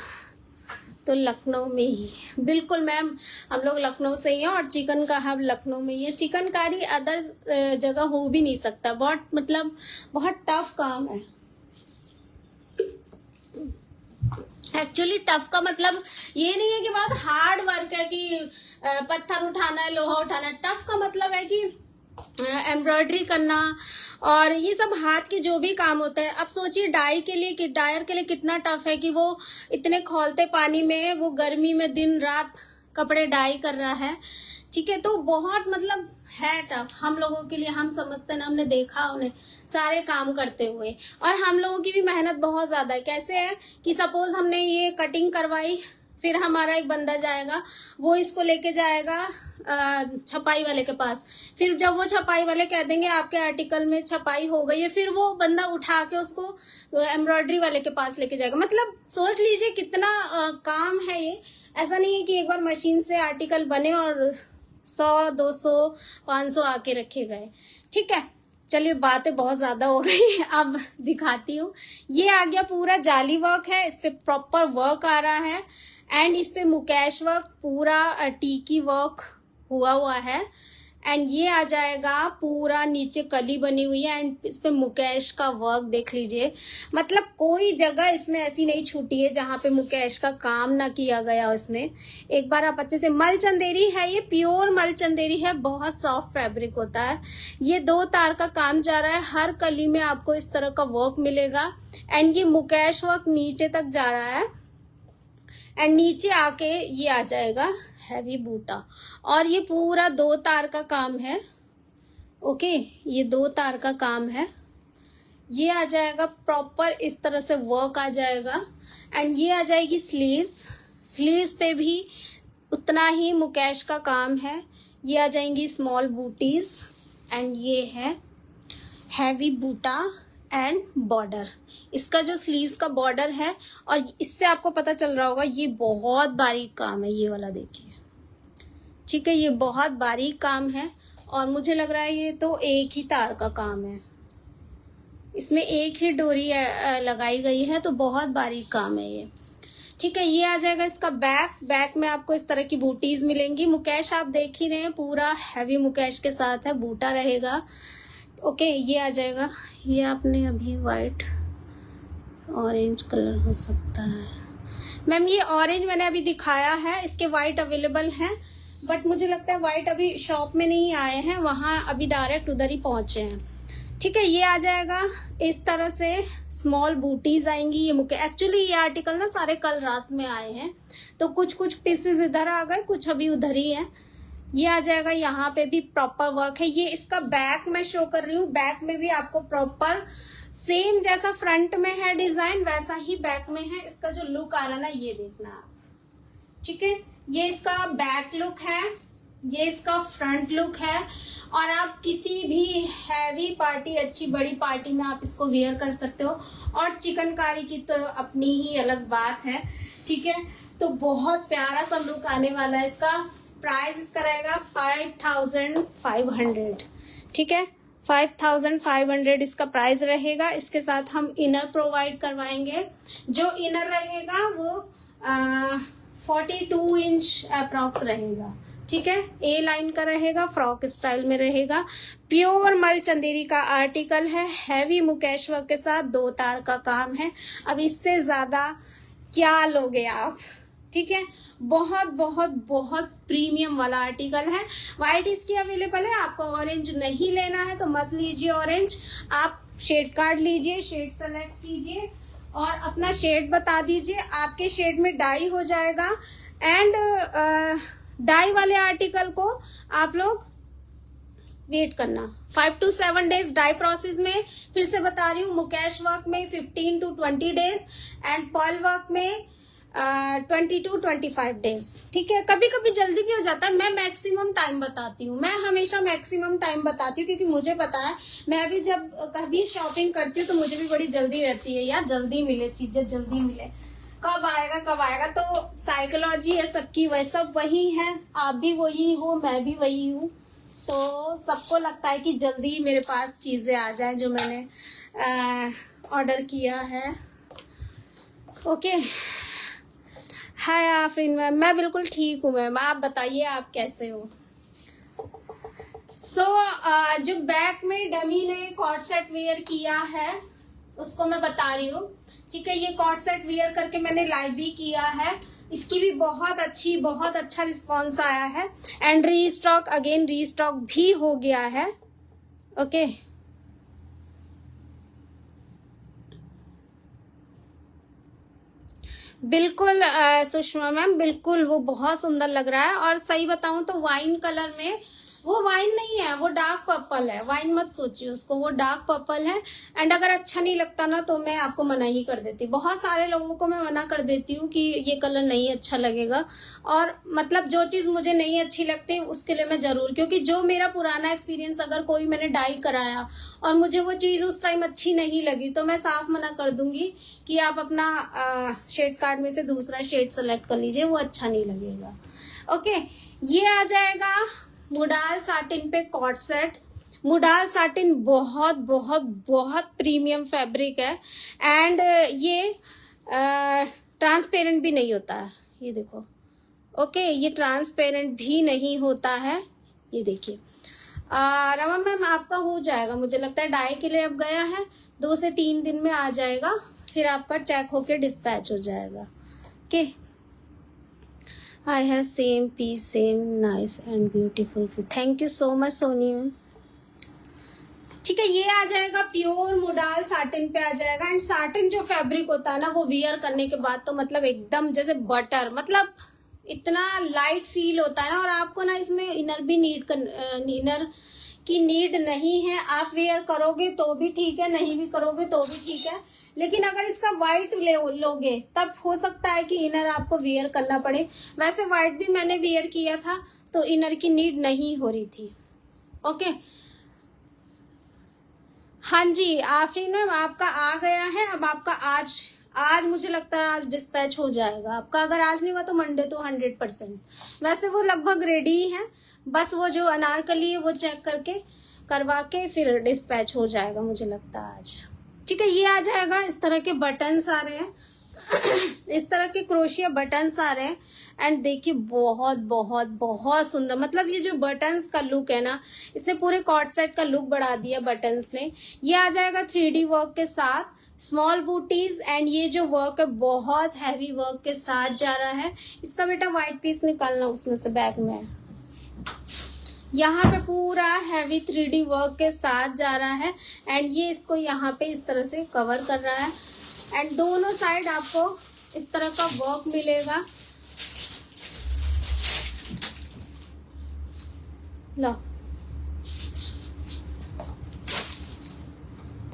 [SPEAKER 1] तो लखनऊ में ही, बिल्कुल मैम, हम लोग लखनऊ से ही हैं और चिकन का हब लखनऊ में ही है। चिकनकारी अदर जगह हो भी नहीं सकता, बहुत मतलब बहुत टफ काम है। एक्चुअली टफ का मतलब ये नहीं है कि बहुत हार्ड वर्क है कि पत्थर उठाना है, लोहा उठाना है। टफ का मतलब है कि एम्ब्रॉयडरी करना और ये सब हाथ के जो भी काम होता है। अब सोचिए डाई के लिए, कि डायर के लिए कितना टफ है कि वो इतने खौलते पानी में, वो गर्मी में दिन रात कपड़े डाई कर रहा है, ठीक है। तो बहुत मतलब है टफ हम लोगों के लिए, हम समझते हैं ना, हमने देखा उन्हें सारे काम करते हुए। और हम लोगों की भी मेहनत बहुत ज्यादा है। कैसे है कि सपोज हमने ये कटिंग करवाई, फिर हमारा एक बंदा जाएगा, वो इसको लेके जाएगा छपाई वाले के पास, फिर जब वो छपाई वाले कह देंगे आपके आर्टिकल में छपाई हो गई है, फिर वो बंदा उठा के उसको एम्ब्रॉयडरी वाले के पास लेके जाएगा। मतलब सोच लीजिए कितना काम है ये। ऐसा नहीं है कि एक बार मशीन से आर्टिकल बने और 100, 200, 500 आके रखे गए, ठीक है। चलिए बातें बहुत ज्यादा हो गई, अब दिखाती हूँ। ये आ गया पूरा जाली वर्क है, इस पे प्रॉपर वर्क आ रहा है एंड इस पे मुकेश वर्क, पूरा टीकी वर्क हुआ है। एंड ये आ जाएगा पूरा नीचे कली बनी हुई है एंड इस पे मुकेश का वर्क देख लीजिए। मतलब कोई जगह इसमें ऐसी नहीं छूटी है जहां पे मुकेश का काम ना किया गया इसमें। एक बार आप अच्छे से, मल चंदेरी है, ये प्योर मल चंदेरी है, बहुत सॉफ्ट फैब्रिक होता है। ये 2 तार का काम जा रहा है, हर कली में आपको इस तरह का वर्क मिलेगा एंड ये मुकेश वर्क नीचे तक जा रहा है एंड नीचे आके ये आ जाएगा हैवी बूटा। और ये पूरा 2 तार का काम है, ओके, ये 2 तार का काम है। ये आ जाएगा प्रॉपर इस तरह से वर्क आ जाएगा एंड ये आ जाएगी स्लीव्स पे भी उतना ही मुकेश का काम है। ये आ जाएंगी स्मॉल बूटीज एंड ये है हैवी बूटा एंड बॉर्डर। इसका जो स्लीव्स का बॉर्डर है, और इससे आपको पता चल रहा होगा ये बहुत बारीक काम है, ये वाला देखिए, ठीक है, ये बहुत बारीक काम है। और मुझे लग रहा है ये तो एक ही तार का काम है, इसमें एक ही डोरी लगाई गई है, तो बहुत बारीक काम है ये, ठीक है। ये आ जाएगा इसका बैक में आपको इस तरह की बूटीज मिलेंगी। मुकेश आप देख ही रहे हैं, पूरा हैवी मुकेश के साथ है, बूटा रहेगा, ओके। ये आ जाएगा, ये आपने अभी वाइट ऑरेंज कलर हो सकता है मैम, ये ऑरेंज मैंने अभी दिखाया है, इसके वाइट अवेलेबल हैं, बट मुझे लगता है वाइट अभी शॉप में नहीं आए हैं, वहां अभी डायरेक्ट उधर ही पहुंचे हैं, ठीक है। ये आ जाएगा इस तरह से, स्मॉल बूटीज आएंगी। ये एक्चुअली ये आर्टिकल ना सारे कल रात में आए हैं, तो कुछ पीसेस इधर आ गए, कुछ अभी उधर ही है। ये आ जाएगा, यहाँ पे भी प्रॉपर वर्क है। ये इसका बैक मैं शो कर रही हूँ, बैक में भी आपको प्रॉपर सेम जैसा फ्रंट में है डिजाइन, वैसा ही बैक में है। इसका जो लुक आ रहा ना, ये देखना आप, ठीक है। ये इसका बैक लुक है, ये इसका फ्रंट लुक है। और आप किसी भी हैवी पार्टी, अच्छी बड़ी पार्टी में आप इसको वेयर कर सकते हो। और चिकनकारी की तो अपनी ही अलग बात है, ठीक है। तो बहुत प्यारा सा लुक आने वाला है। इसका प्राइस इसका रहेगा 5500, ठीक है, 5500 इसका प्राइस रहेगा। इसके साथ हम इनर प्रोवाइड करवाएंगे, जो इनर रहेगा वो 42 इंच अप्रॉक्स रहेगा, ठीक है। ए लाइन का रहेगा, फ्रॉक स्टाइल में रहेगा। प्योर मल चंदेरी का आर्टिकल है, हैवी मुकेश वर्क के साथ 2 तार का काम है। अब इससे ज्यादा क्या लोगे आप, ठीक है। बहुत बहुत बहुत प्रीमियम वाला आर्टिकल है। व्हाइट इसकी अवेलेबल है, आपको ऑरेंज नहीं लेना है तो मत लीजिए ऑरेंज, आप शेड कार्ड लीजिए, शेड सेलेक्ट कीजिए और अपना शेड बता दीजिए, आपके शेड में डाई हो जाएगा। एंड डाई वाले आर्टिकल को आप लोग वेट करना 5 to 7 डेज डाई प्रोसेस में। फिर से बता रही हूँ, मुकेश वर्क में 15 to 20 days and pearl work में 20 to 25 डेज, ठीक है। कभी कभी जल्दी भी हो जाता है, मैं मैक्सिमम टाइम बताती हूँ, मैं हमेशा मैक्सिमम टाइम बताती हूँ, क्योंकि मुझे पता है मैं भी जब कभी शॉपिंग करती हूँ तो मुझे भी बड़ी जल्दी रहती है यार, जल्दी मिले चीजें, जल्दी मिले, कब आएगा कब आएगा। तो साइकोलॉजी है सबकी, वह सब वही है, आप भी वही हो, मैं भी वही हूँ। तो सबको लगता है कि जल्दी मेरे पास चीजें आ जाए जो मैंने ऑर्डर किया है। ओके, हाय आफरीन मैम, मैं बिल्कुल ठीक हूँ मैम, आप बताइए आप कैसे हो। जो बैक में डमी ने कॉर्ड सेट वेयर किया है उसको मैं बता रही हूँ, ठीक है। ये कॉर्ड सेट वेयर करके मैंने लाइव भी किया है, इसकी भी बहुत अच्छा रिस्पॉन्स आया है। एंड रीस्टॉक अगेन रीस्टॉक भी हो गया है, ओके। बिल्कुल सुषमा मैम, बिल्कुल वो बहुत सुंदर लग रहा है। और सही बताऊं तो वाइन कलर में, वो वाइन नहीं है, वो डार्क पर्पल है, वाइन मत सोचिए उसको, वो डार्क पर्पल है। एंड अगर अच्छा नहीं लगता ना तो मैं आपको मना ही कर देती, बहुत सारे लोगों को मैं मना कर देती हूँ कि ये कलर नहीं अच्छा लगेगा। और मतलब जो चीज मुझे नहीं अच्छी लगती उसके लिए मैं जरूर, क्योंकि जो मेरा पुराना एक्सपीरियंस, अगर कोई मैंने डाई कराया और मुझे वो चीज उस टाइम अच्छी नहीं लगी तो मैं साफ मना कर दूंगी कि आप अपना शेड कार्ड में से दूसरा शेड सेलेक्ट कर लीजिए, वो अच्छा नहीं लगेगा, ओके। ये आ जाएगा मुडाल साटिन पे कॉर्ड सेट। मुडाल साटिन बहुत बहुत बहुत प्रीमियम फैब्रिक है एंड ये ट्रांसपेरेंट भी नहीं होता है, ये देखो, ओके। ये ट्रांसपेरेंट भी नहीं होता है, ये देखिए। रमा मैम आपका हो जाएगा, मुझे लगता है डाई के लिए अब गया है, 2 से 3 दिन में आ जाएगा, फिर आपका चेक होके डिस्पैच हो जाएगा, okay. I have same piece, same nice and beautiful piece. Thank you so much Soni ma'am, ठीक है। ये आ जाएगा प्योर मुडाल साटिन पे आ जाएगा। एंड साटिन जो फैब्रिक होता है ना, वो वियर करने के बाद तो मतलब एकदम जैसे बटर, मतलब इतना लाइट फील होता है ना। और आपको ना इसमें इनर भी इनर की नीड नहीं है, आप वेयर करोगे तो भी ठीक है, नहीं भी करोगे तो भी ठीक है। लेकिन अगर इसका व्हाइट लोगे तब हो सकता है कि इनर आपको वेयर करना पड़े। वैसे व्हाइट भी मैंने वेयर किया था तो इनर की नीड नहीं हो रही थी, ओके। हाँ जी आफरीन मैम, आपका आ गया है। अब आपका आज मुझे लगता है आज डिस्पैच हो जाएगा आपका, अगर आज नहीं हुआ तो मंडे तो 100%। वैसे वो लगभग रेडी ही है, बस वो जो अनारकली है वो चेक करवा के फिर डिस्पैच हो जाएगा मुझे लगता है आज, ठीक है। ये आ जाएगा, इस तरह के बटन्स आ रहे हैं इस तरह के क्रोशिया बटन्स आ रहे हैं। एंड देखिए बहुत बहुत बहुत सुंदर, मतलब ये जो बटन्स का लुक है ना, इसने पूरे कॉर्ड सेट का लुक बढ़ा दिया बटन्स ने। ये आ जाएगा 3D वर्क के साथ, स्मॉल बूटीज। एंड ये जो वर्क है बहुत हैवी वर्क के साथ जा रहा है। इसका बेटा व्हाइट पीस निकालना उसमें से, बैग में यहाँ पे पूरा हैवी 3D वर्क के साथ जा रहा है। एंड ये इसको यहाँ पे इस तरह से कवर कर रहा है। एंड दोनों साइड आपको इस तरह का वर्क मिलेगा, लो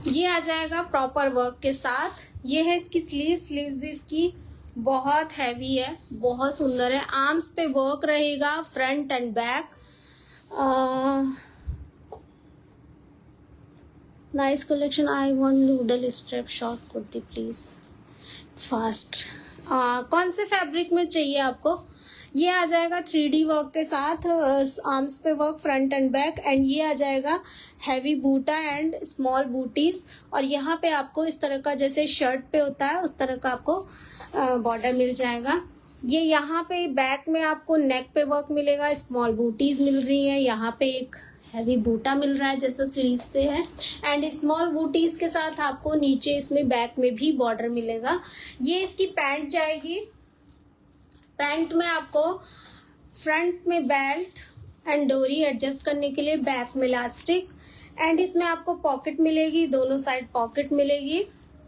[SPEAKER 1] ये आ जाएगा प्रॉपर वर्क के साथ। ये है इसकी स्लीव्स भी इसकी बहुत हैवी है, बहुत सुंदर है। आर्म्स पे वर्क रहेगा, front and back. Nice collection. I want noodle strap short kurti please fast. कौन से फैब्रिक में चाहिए आपको? ये आ जाएगा 3D वर्क के साथ, आर्म्स पे work front and back. And ये आ जाएगा हैवी बूटा एंड स्मॉल बूटीज। और यहाँ पे आपको इस तरह का जैसे शर्ट पे होता है उस तरह का आपको बॉर्डर मिल जाएगा। ये यहाँ पे बैक में आपको नेक पे वर्क मिलेगा, स्मॉल बूटीज मिल रही है, यहाँ पे एक हैवी बूटा मिल रहा है जैसा स्लीव्स पे है, एंड स्मॉल बूटीज के साथ आपको नीचे इसमें बैक में भी बॉर्डर मिलेगा। ये इसकी पैंट जाएगी। पैंट में आपको फ्रंट में बेल्ट एंड डोरी एडजस्ट करने के लिए, बैक में इलास्टिक, एंड इसमें आपको पॉकेट मिलेगी, दोनों साइड पॉकेट मिलेगी।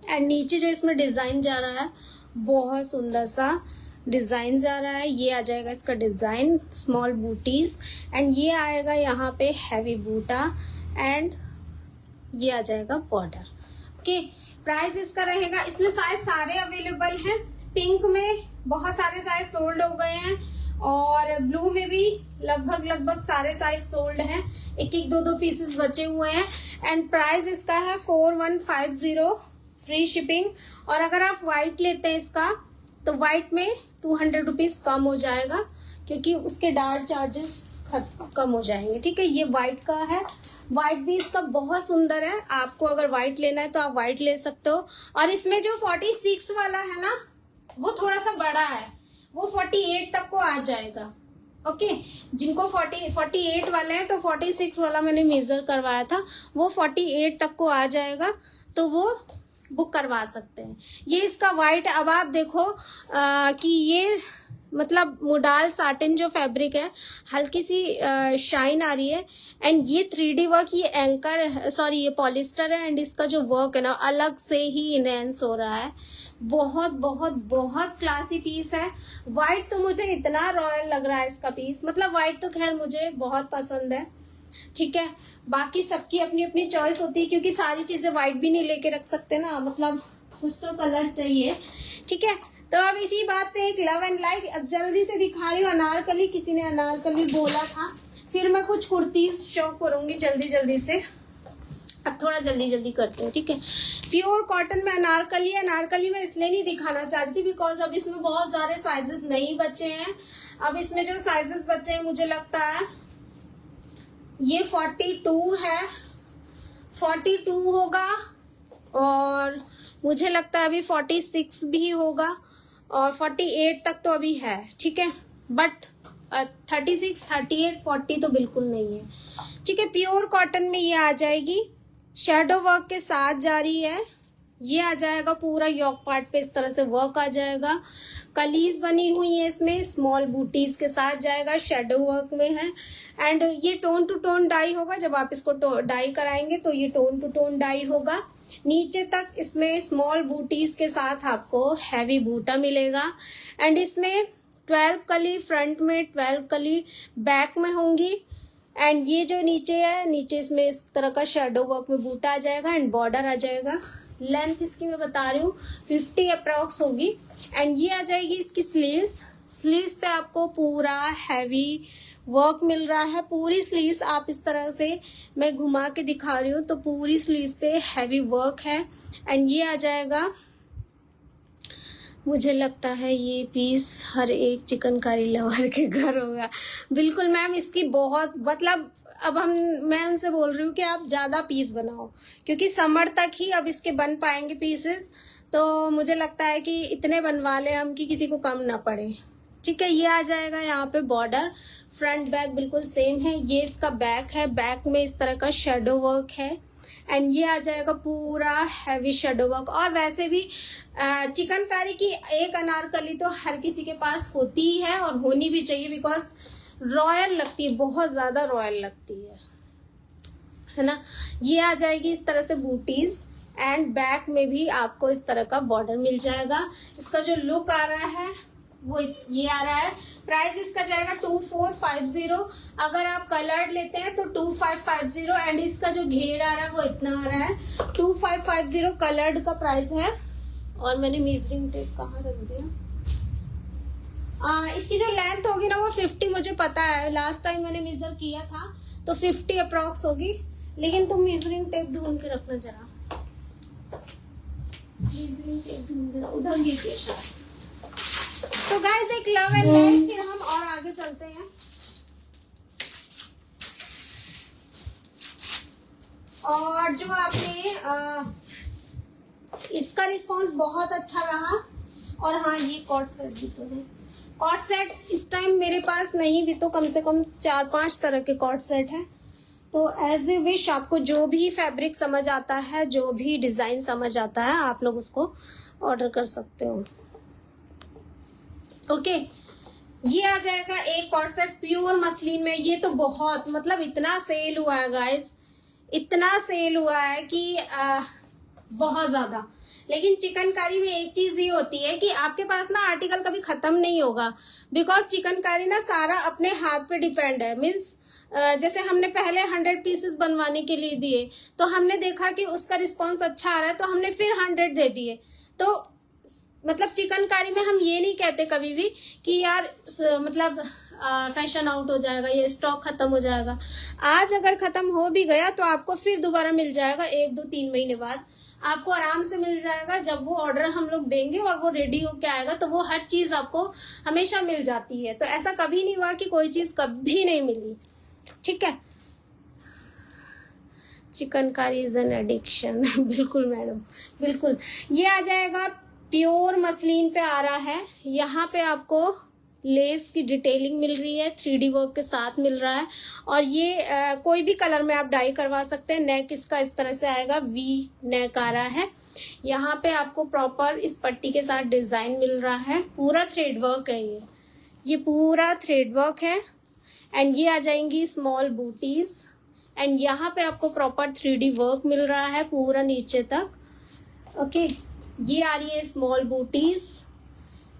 [SPEAKER 1] एंड नीचे जो इसमें डिजाइन जा रहा है बहुत सुंदर सा डिजाइन जा रहा है। ये आ जाएगा इसका डिजाइन, स्मॉल बूटीज, एंड ये आएगा यहाँ पे हैवी बूटा, एंड ये आ जाएगा बॉर्डर। ओके, प्राइस इसका रहेगा, इसमें साइज सारे अवेलेबल हैं। पिंक में बहुत सारे साइज सोल्ड हो गए हैं और ब्लू में भी लगभग सारे साइज सोल्ड हैं, एक एक दो पीसेस बचे हुए हैं। एंड प्राइस इसका है 4150 फ्री शिपिंग। और अगर आप व्हाइट लेते हैं इसका तो व्हाइट में 200 रुपीज कम हो जाएगा, क्योंकि उसके डार्ट चार्जेस कम हो जाएंगे। ठीक है, ये व्हाइट का है। व्हाइट भी इसका बहुत सुंदर है, आपको अगर व्हाइट लेना है तो आप व्हाइट ले सकते हो। और इसमें जो 46 वाला है ना वो थोड़ा सा बड़ा है, वो 48 तक को आ जाएगा। ओके, जिनको 48 वाले हैं तो 46 वाला मैंने मेजर करवाया था, वो 48 तक को आ जाएगा, तो वो बुक करवा सकते हैं। ये इसका व्हाइट। अब आप देखो कि ये मतलब मोडाल साटिन जो फैब्रिक है, हल्की सी शाइन आ रही है, एंड ये 3D वर्क, ये एंकर सॉरी ये पॉलिस्टर है, एंड इसका जो वर्क है ना अलग से ही इनहेंस हो रहा है। बहुत बहुत बहुत क्लासी पीस है। व्हाइट तो मुझे इतना रॉयल लग रहा है इसका पीस, मतलब व्हाइट तो खैर मुझे बहुत पसंद है। ठीक है, बाकी सबकी अपनी अपनी चॉइस होती है, क्योंकि सारी चीजें व्हाइट भी नहीं लेके रख सकते ना, मतलब कुछ तो कलर चाहिए। ठीक है, तो अब इसी बात पे एक लव एंड लाइक अब जल्दी से दिखा रही हूँ अनारकली। किसी ने अनारकली बोला था, फिर मैं कुछ कुर्तीज शो करूंगी जल्दी से। अब थोड़ा जल्दी करते हैं। ठीक है, प्योर कॉटन में अनारकली है। अनारकली मैं इसलिए नहीं दिखाना चाहती बिकॉज अब इसमें बहुत सारे साइजेस नहीं बचे हैं। अब इसमें जो साइजेस बचे हैं मुझे लगता है ये 42 है, 42 होगा, और मुझे लगता है अभी 46 भी होगा, और 48 तक तो अभी है। ठीक है, बट 36, 38, 40 तो बिल्कुल नहीं है। ठीक है, प्योर कॉटन में ये आ जाएगी, शैडो वर्क के साथ जा रही है। ये आ जाएगा पूरा योक पार्ट पे इस तरह से वर्क आ जाएगा, कलीज बनी हुई है इसमें, स्मॉल बूटीज के साथ जाएगा, शैडो वर्क में है। एंड ये टोन टू टोन डाई होगा, जब आप इसको डाई कराएंगे तो ये टोन टू टोन डाई होगा। नीचे तक इसमें स्मॉल बूटीज के साथ आपको हैवी बूटा मिलेगा, एंड इसमें 12 कली फ्रंट में, 12 कली बैक में होंगी। एंड ये जो नीचे है, नीचे इसमें इस तरह का शैडो वर्क में बूटा आ जाएगा, एंड बॉर्डर आ जाएगा। लेंथ इसकी मैं बता रही हूँ 50 अप्रॉक्स होगी। एंड ये आ जाएगी इसकी स्लीव्स पे आपको पूरा हैवी वर्क मिल रहा है। पूरी स्लीव्स आप इस तरह से मैं घुमा के दिखा रही हूँ तो पूरी स्लीव्स पे हैवी वर्क है। एंड ये आ जाएगा, मुझे लगता है ये पीस हर एक चिकनकारी लवर के घर होगा। बिल्कुल मैम, इसकी बहुत मतलब अब मैं उनसे बोल रही हूँ कि आप ज़्यादा पीस बनाओ, क्योंकि समर तक ही अब इसके बन पाएंगे पीसेस, तो मुझे लगता है कि इतने बनवा ले हम कि किसी को कम ना पड़े। ठीक है, ये आ जाएगा यहाँ पे बॉर्डर, फ्रंट बैक बिल्कुल सेम है। ये इसका बैक है, बैक में इस तरह का शेडो वर्क है, एंड ये आ जाएगा पूरा हैवी शेडो वर्क। और वैसे भी चिकनकारी की एक अनारकली तो हर किसी के पास होती ही है और होनी भी चाहिए, बिकॉज रॉयल लगती है, बहुत ज्यादा रॉयल लगती है ना। ये आ जाएगी इस तरह से बूटीज, एंड बैक में भी आपको इस तरह का बॉर्डर मिल जाएगा। इसका जो लुक आ रहा है वो ये आ रहा है। प्राइस इसका जाएगा 2450। अगर आप कलर्ड लेते हैं तो 2550, एंड इसका जो घेर आ रहा है वो इतना आ रहा है 2550 कलर्ड का प्राइस है। और मैंने मेजरिंग टेप कहाँ रख दिया? इसकी जो लेंथ होगी ना वो 50 मुझे पता है, लास्ट टाइम मैंने मेजर किया था तो 50 अप्रॉक्स होगी, लेकिन तुम मेजरिंग टेप ढूंढ के रखना जरा, मेजरिंग टेप ढूंढ उधर गिर शायद। तो गाइस एक लव एंड लाइक, फिर हम और आगे चलते हैं। और जो आपने इसका रिस्पांस बहुत अच्छा रहा, और हाँ, ये कॉट सेट भी तो है। कॉट सेट इस टाइम मेरे पास नहीं भी तो कम से कम 4-5 तरह के कॉट सेट हैं। तो एज ए विश, आपको जो भी फैब्रिक समझ आता है, जो भी डिजाइन समझ आता है, आप लोग उसको ऑर्डर कर सकते हो। ओके, ये आ जाएगा एक कॉट सेट प्योर मसलिन में। ये तो बहुत मतलब इतना सेल हुआ है गाइस, इतना सेल हुआ है कि बहुत ज्यादा। लेकिन चिकनकारी में एक चीज ये होती है कि आपके पास ना आर्टिकल कभी खत्म नहीं होगा, बिकॉज चिकनकारी ना सारा अपने हाथ पे डिपेंड है। मीन्स जैसे हमने पहले 100 पीसेस बनवाने के लिए दिए, तो हमने देखा कि उसका रिस्पॉन्स अच्छा आ रहा है, तो हमने फिर 100 दे दिए। तो मतलब चिकनकारी में हम ये नहीं कहते कभी भी कि यार मतलब फैशन आउट हो जाएगा, ये स्टॉक खत्म हो जाएगा। आज अगर खत्म हो भी गया तो आपको फिर दोबारा मिल जाएगा, 1-2-3 महीने बाद आपको आराम से मिल जाएगा। जब वो ऑर्डर हम लोग देंगे और वो रेडी होके आएगा, तो वो हर चीज आपको हमेशा मिल जाती है। तो ऐसा कभी नहीं हुआ कि कोई चीज कभी नहीं मिली, ठीक है। Chikankari is an addiction. बिल्कुल मैडम, बिल्कुल। ये आ जाएगा प्योर मसलिन पे आ रहा है। यहाँ पे आपको लेस की डिटेलिंग मिल रही है, 3D वर्क के साथ मिल रहा है। और ये कोई भी कलर में आप डाई करवा सकते हैं। नेक इसका इस तरह से आएगा, वी नेक आ रहा है। यहाँ पे आपको प्रॉपर इस पट्टी के साथ डिजाइन मिल रहा है। पूरा थ्रेड वर्क है, ये पूरा थ्रेड वर्क है। एंड ये आ जाएंगी स्मॉल बूटीज। एंड यहाँ पे आपको प्रॉपर 3D वर्क मिल रहा है पूरा नीचे तक। ओके, ये आ रही है स्मॉल बूटीज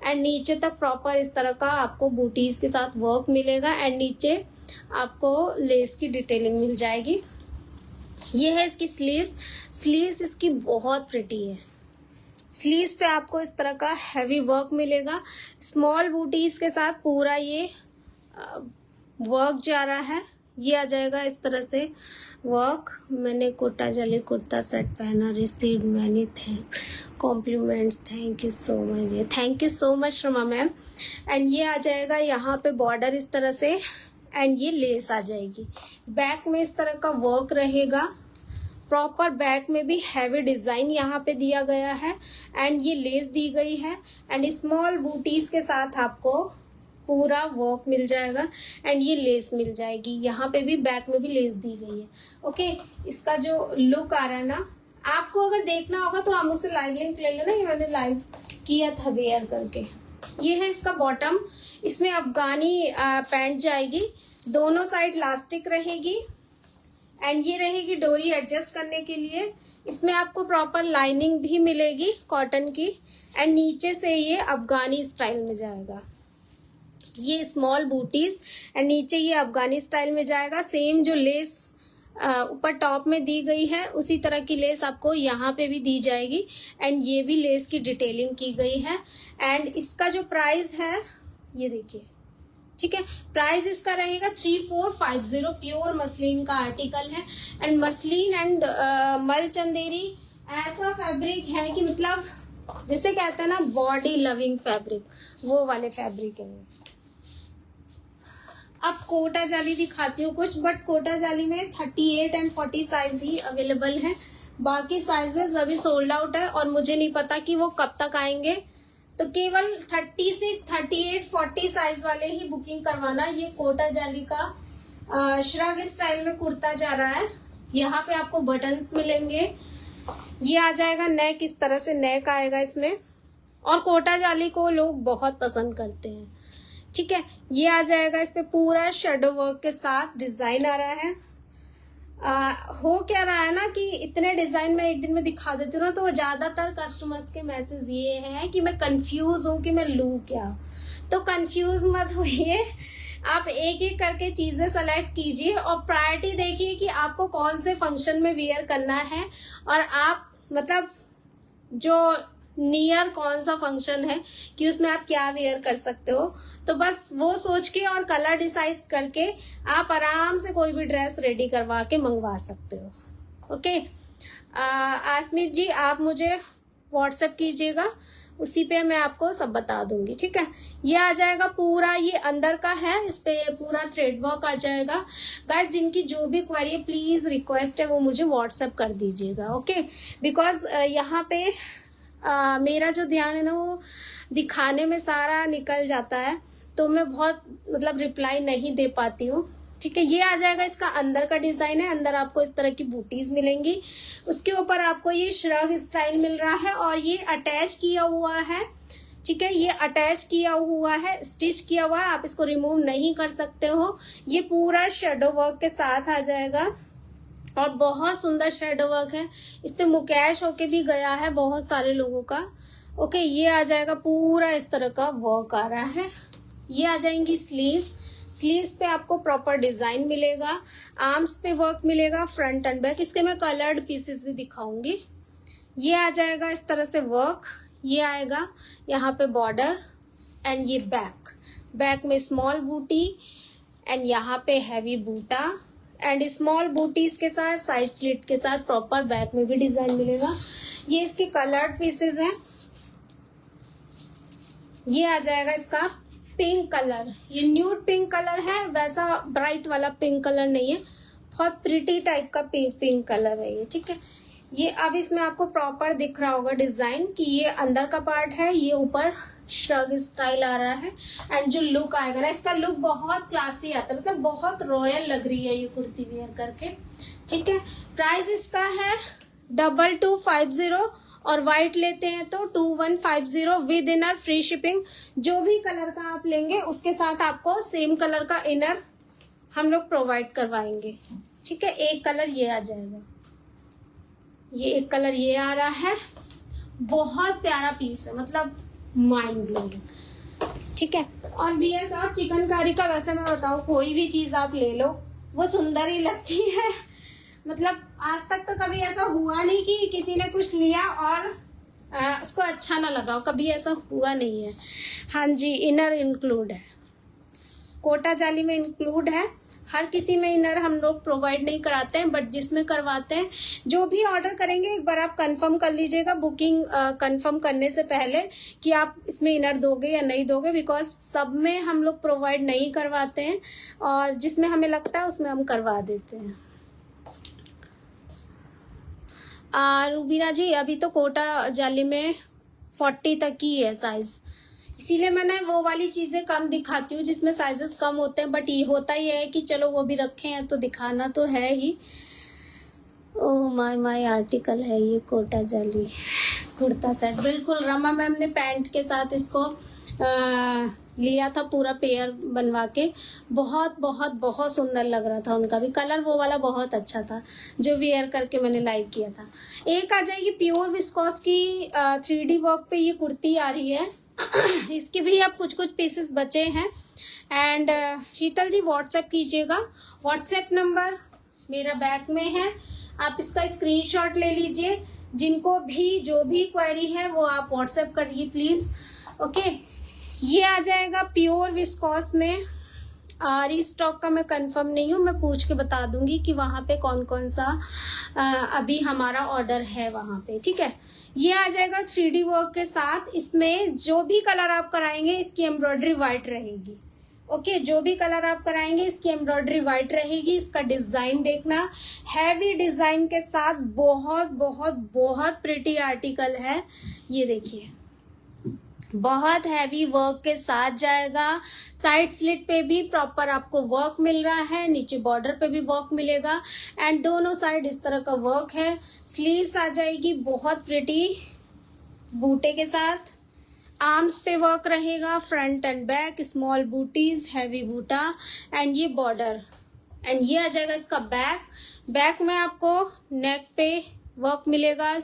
[SPEAKER 1] एंड नीचे तक प्रॉपर इस तरह का आपको बूटीज के साथ वर्क मिलेगा। एंड नीचे आपको लेस की डिटेलिंग मिल जाएगी। ये है इसकी स्लीव्स। स्लीव्स इसकी बहुत प्रिटी है। स्लीव्स पे आपको इस तरह का हैवी वर्क मिलेगा, स्मॉल बूटीज के साथ पूरा ये वर्क जा रहा है। ये आ जाएगा इस तरह से वर्क। मैंने कोटा जाली कुर्ता सेट पहना, received many compliments, thank you so much, thank you so much Rama ma'am. And ये आ जाएगा यहाँ पे बॉर्डर इस तरह से, एंड ये लेस आ जाएगी। बैक में इस तरह का वर्क रहेगा, प्रॉपर बैक में भी हैवी डिजाइन यहाँ पे दिया गया है। एंड ये लेस दी गई है एंड स्मॉल बूटीज के साथ आपको पूरा वर्क मिल जाएगा। एंड ये लेस मिल जाएगी, यहाँ पे भी बैक में भी लेस दी गई है। ओके, इसका जो लुक आ रहा है ना, आपको अगर देखना होगा तो आप मुझसे लाइव लिंक ले लेना, ये मैंने लाइव किया था वेयर करके। ये है इसका बॉटम। इसमें अफगानी पैंट जाएगी, दोनों साइड इलास्टिक रहेगी। एंड ये रहेगी डोरी एडजस्ट करने के लिए। इसमें आपको प्रॉपर लाइनिंग भी मिलेगी कॉटन की। एंड नीचे से ये अफगानी स्टाइल में जाएगा, ये स्मॉल बूटीज एंड नीचे ये अफगानी स्टाइल में जाएगा। सेम जो लेस ऊपर टॉप में दी गई है, उसी तरह की लेस आपको यहाँ पे भी दी जाएगी। एंड ये भी लेस की डिटेलिंग की गई है। एंड इसका जो प्राइस है ये देखिए, ठीक है, प्राइस इसका रहेगा 3450। प्योर मसलिन का आर्टिकल है। एंड मसलिन एंड मल चंदेरी ऐसा फैब्रिक है कि मतलब जिसे कहते हैं ना बॉडी लविंग फैब्रिक, वो वाले फैब्रिक है। अब कोटा जाली दिखाती हूँ कुछ, बट कोटा जाली में 38 एंड 40 साइज ही अवेलेबल है। बाकी साइजेस अभी सोल्ड आउट है और मुझे नहीं पता कि वो कब तक आएंगे। तो केवल 36, 38, 40 साइज वाले ही बुकिंग करवाना। ये कोटा जाली का श्रग स्टाइल में कुर्ता जा रहा है। यहाँ पे आपको बटन्स मिलेंगे। ये आ जाएगा नेक, इस तरह से नेक आएगा इसमें। और कोटा जाली को लोग बहुत पसंद करते हैं, ठीक है। ये आ जाएगा, इस पे पूरा शेडो वर्क के साथ डिजाइन आ रहा है। हो क्या रहा है ना कि इतने डिजाइन मैं एक दिन में दिखा देती हूँ ना, तो ज्यादातर कस्टमर्स के मैसेज ये हैं कि मैं कंफ्यूज हूँ कि मैं लूँ क्या। तो कंफ्यूज मत होइए, आप एक एक करके चीजें सेलेक्ट कीजिए और प्रायोरिटी देखिए कि आपको कौन से फंक्शन में वेयर करना है और आप मतलब जो नियर कौन सा फंक्शन है कि उसमें आप क्या वेयर कर सकते हो। तो बस वो सोच के और कलर डिसाइड करके आप आराम से कोई भी ड्रेस रेडी करवा के मंगवा सकते हो। ओके, आसमित जी आप मुझे व्हाट्सएप कीजिएगा, उसी पे मैं आपको सब बता दूंगी, ठीक है। ये आ जाएगा पूरा, ये अंदर का है, इस पे पूरा थ्रेड वर्क आ जाएगा। गाइस जिनकी जो भी क्वेरी प्लीज रिक्वेस्ट है वो मुझे व्हाट्सएप कर दीजिएगा, ओके। बिकॉज यहाँ पे मेरा जो ध्यान है ना वो दिखाने में सारा निकल जाता है, तो मैं बहुत मतलब रिप्लाई नहीं दे पाती हूँ। ठीक है, ये आ जाएगा, इसका अंदर का डिजाइन है। अंदर आपको इस तरह की बूटीज मिलेंगी, उसके ऊपर आपको ये श्रग स्टाइल मिल रहा है और ये अटैच किया हुआ है। ठीक है, ये अटैच किया हुआ है, स्टिच किया हुआ है, आप इसको रिमूव नहीं कर सकते हो। ये पूरा शेडो वर्क के साथ आ जाएगा और बहुत सुंदर शेडो वर्क है। इस पे मुकेश होके भी गया है बहुत सारे लोगों का। ओके, ये आ जाएगा, पूरा इस तरह का वर्क आ रहा है। ये आ जाएंगी स्लीव्स। स्लीव्स पे आपको प्रॉपर डिजाइन मिलेगा, आर्म्स पे वर्क मिलेगा, फ्रंट एंड बैक। इसके मैं कलर्ड पीसेस भी दिखाऊंगी। ये आ जाएगा इस तरह से वर्क। ये आएगा यहाँ पे बॉर्डर एंड ये बैक में स्मॉल बूटी एंड यहाँ पे हैवी बूटा एंड स्मॉल बूटीज के साथ साइड स्लिट के साथ प्रॉपर बैक में भी डिजाइन मिलेगा। ये इसके कलर्ड पीसेस हैं। ये आ जाएगा इसका पिंक कलर, ये न्यूड पिंक कलर है, वैसा ब्राइट वाला पिंक कलर नहीं है, बहुत प्रिटी टाइप का पिंक कलर है ये। ठीक है, ये अब इसमें आपको प्रॉपर दिख रहा होगा डिजाइन कि ये अंदर का पार्ट है, ये ऊपर श्रग स्टाइल आ रहा है एंड जो लुक आएगा ना, इसका लुक बहुत क्लासी आता है, मतलब बहुत रॉयल लग रही है ये कुर्ती वेयर करके। ठीक है, प्राइस इसका है 2250 और व्हाइट लेते हैं तो 2150 विद इनर, फ्री शिपिंग। जो भी कलर का आप लेंगे उसके साथ आपको सेम कलर का इनर हम लोग प्रोवाइड करवाएंगे। ठीक है, एक कलर ये आ जाएगा, ये एक कलर ये आ रहा है, बहुत प्यारा पीस है, मतलब माइंड ब्लोइंग। ठीक है, और वियर का चिकनकारी का वैसे मैं बताऊँ, कोई भी चीज आप ले लो वो सुंदर ही लगती है। मतलब आज तक तो कभी ऐसा हुआ नहीं कि किसी ने कुछ लिया और उसको अच्छा ना लगा, कभी ऐसा हुआ नहीं है। हाँ जी, इनर इंक्लूड है, कोटा जाली में इंक्लूड है। हर किसी में इनर हम लोग प्रोवाइड नहीं कराते हैं, बट जिसमें करवाते हैं, जो भी ऑर्डर करेंगे एक बार आप कंफर्म कर लीजिएगा बुकिंग कंफर्म करने से पहले कि आप इसमें इनर दोगे या नहीं दोगे, बिकॉज सब में हम लोग प्रोवाइड नहीं करवाते हैं और जिसमें हमें लगता है उसमें हम करवा देते हैं। रूबीना जी, अभी तो कोटा जाली में 40 तक ही है साइज, इसीलिए मैंने वो वाली चीजें कम दिखाती हूँ जिसमें साइजेस कम होते हैं, बट ये होता ही है कि चलो वो भी रखे हैं तो दिखाना तो है ही। ओह माय आर्टिकल है ये कोटा जाली कुर्ता सेट, बिल्कुल रमा मैम ने पैंट के साथ इसको लिया था, पूरा पेयर बनवा के, बहुत बहुत बहुत सुंदर लग रहा था। उनका भी कलर वो वाला बहुत अच्छा था जो वियर करके मैंने लाइव किया था। एक आ जाएगी प्योर विस्कोस की 3D वर्क पे ये कुर्ती आ रही है। इसके भी अब कुछ कुछ पीसेस बचे हैं एंड शीतल जी व्हाट्सएप कीजिएगा, व्हाट्सएप नंबर मेरा बैक में है, आप इसका स्क्रीनशॉट ले लीजिए। जिनको भी जो भी क्वेरी है वो आप व्हाट्सएप करिए प्लीज। ओके, ये आ जाएगा प्योर विस्कोस में। रीस्टॉक का मैं कंफर्म नहीं हूँ, मैं पूछ के बता दूंगी कि वहाँ पे कौन कौन सा अभी हमारा ऑर्डर है वहाँ पे। ठीक है, ये आ जाएगा 3D वर्क के साथ। इसमें जो भी कलर आप कराएंगे इसकी एम्ब्रॉयडरी व्हाइट रहेगी। ओके, जो भी कलर आप कराएंगे इसकी एम्ब्रॉयडरी व्हाइट रहेगी। इसका डिजाइन देखना, हैवी डिजाइन के साथ बहुत बहुत बहुत प्रिटी आर्टिकल है। ये देखिए, बहुत हैवी वर्क के साथ जाएगा। साइड स्लिट पे भी प्रॉपर आपको वर्क मिल रहा है, नीचे बॉर्डर पे भी वर्क मिलेगा एंड दोनों साइड इस तरह का वर्क है। स्लीव्स आ जाएगी बहुत प्रिटी बूटे के साथ, आर्म्स पे वर्क रहेगा, फ्रंट एंड बैक स्मॉल बूटीज, हैवी बूटा एंड ये बॉर्डर एंड ये आ जाएगा इसका बैक में आपको नेक पे वर्क मिलेगा,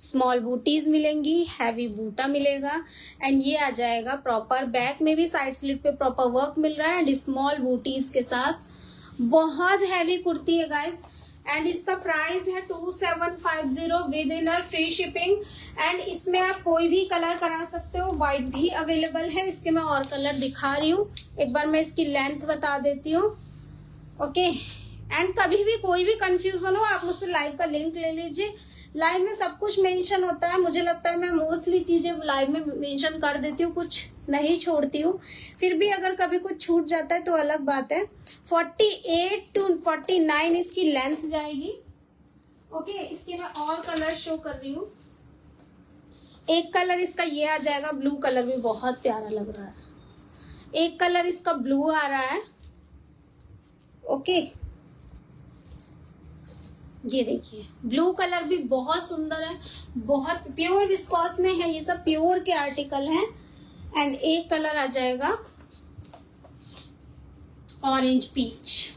[SPEAKER 1] स्मॉल बूटीज मिलेंगी, हैवी बूटा मिलेगा एंड ये आ जाएगा प्रॉपर बैक में भी साइड स्लिट पे प्रॉपर वर्क मिल रहा है एंड स्मॉल बूटीज के साथ। बहुत हैवी कुर्ती है गाइस एंड इसका प्राइस है 2750 with inner, free shipping and इसमें आप कोई भी कलर करा सकते हो, व्हाइट भी अवेलेबल है। इसके मैं और कलर दिखा रही हूँ, एक बार मैं इसकी लेंथ बता देती हूँ। ओके, एंड कभी भी कोई भी कंफ्यूजन हो आप मुझसे लाइव का लिंक ले लीजिए, लाइव में सब कुछ मेंशन होता है। मुझे लगता है मैं मोस्टली चीजें लाइव में मेंशन कर देती हूँ, कुछ नहीं छोड़ती हूँ, फिर भी अगर कभी कुछ छूट जाता है तो अलग बात है। 48 to 49 इसकी लेंथ जाएगी। ओके, इसके मैं और कलर शो कर रही हूँ। एक कलर इसका ये आ जाएगा, ब्लू कलर भी बहुत प्यारा लग रहा है। एक कलर इसका ब्लू आ रहा है। ओके, ये देखिए ब्लू कलर भी बहुत सुंदर है, बहुत प्योर विस्कॉस में है, ये सब प्योर के आर्टिकल हैं। एंड एक कलर आ जाएगा orange peach.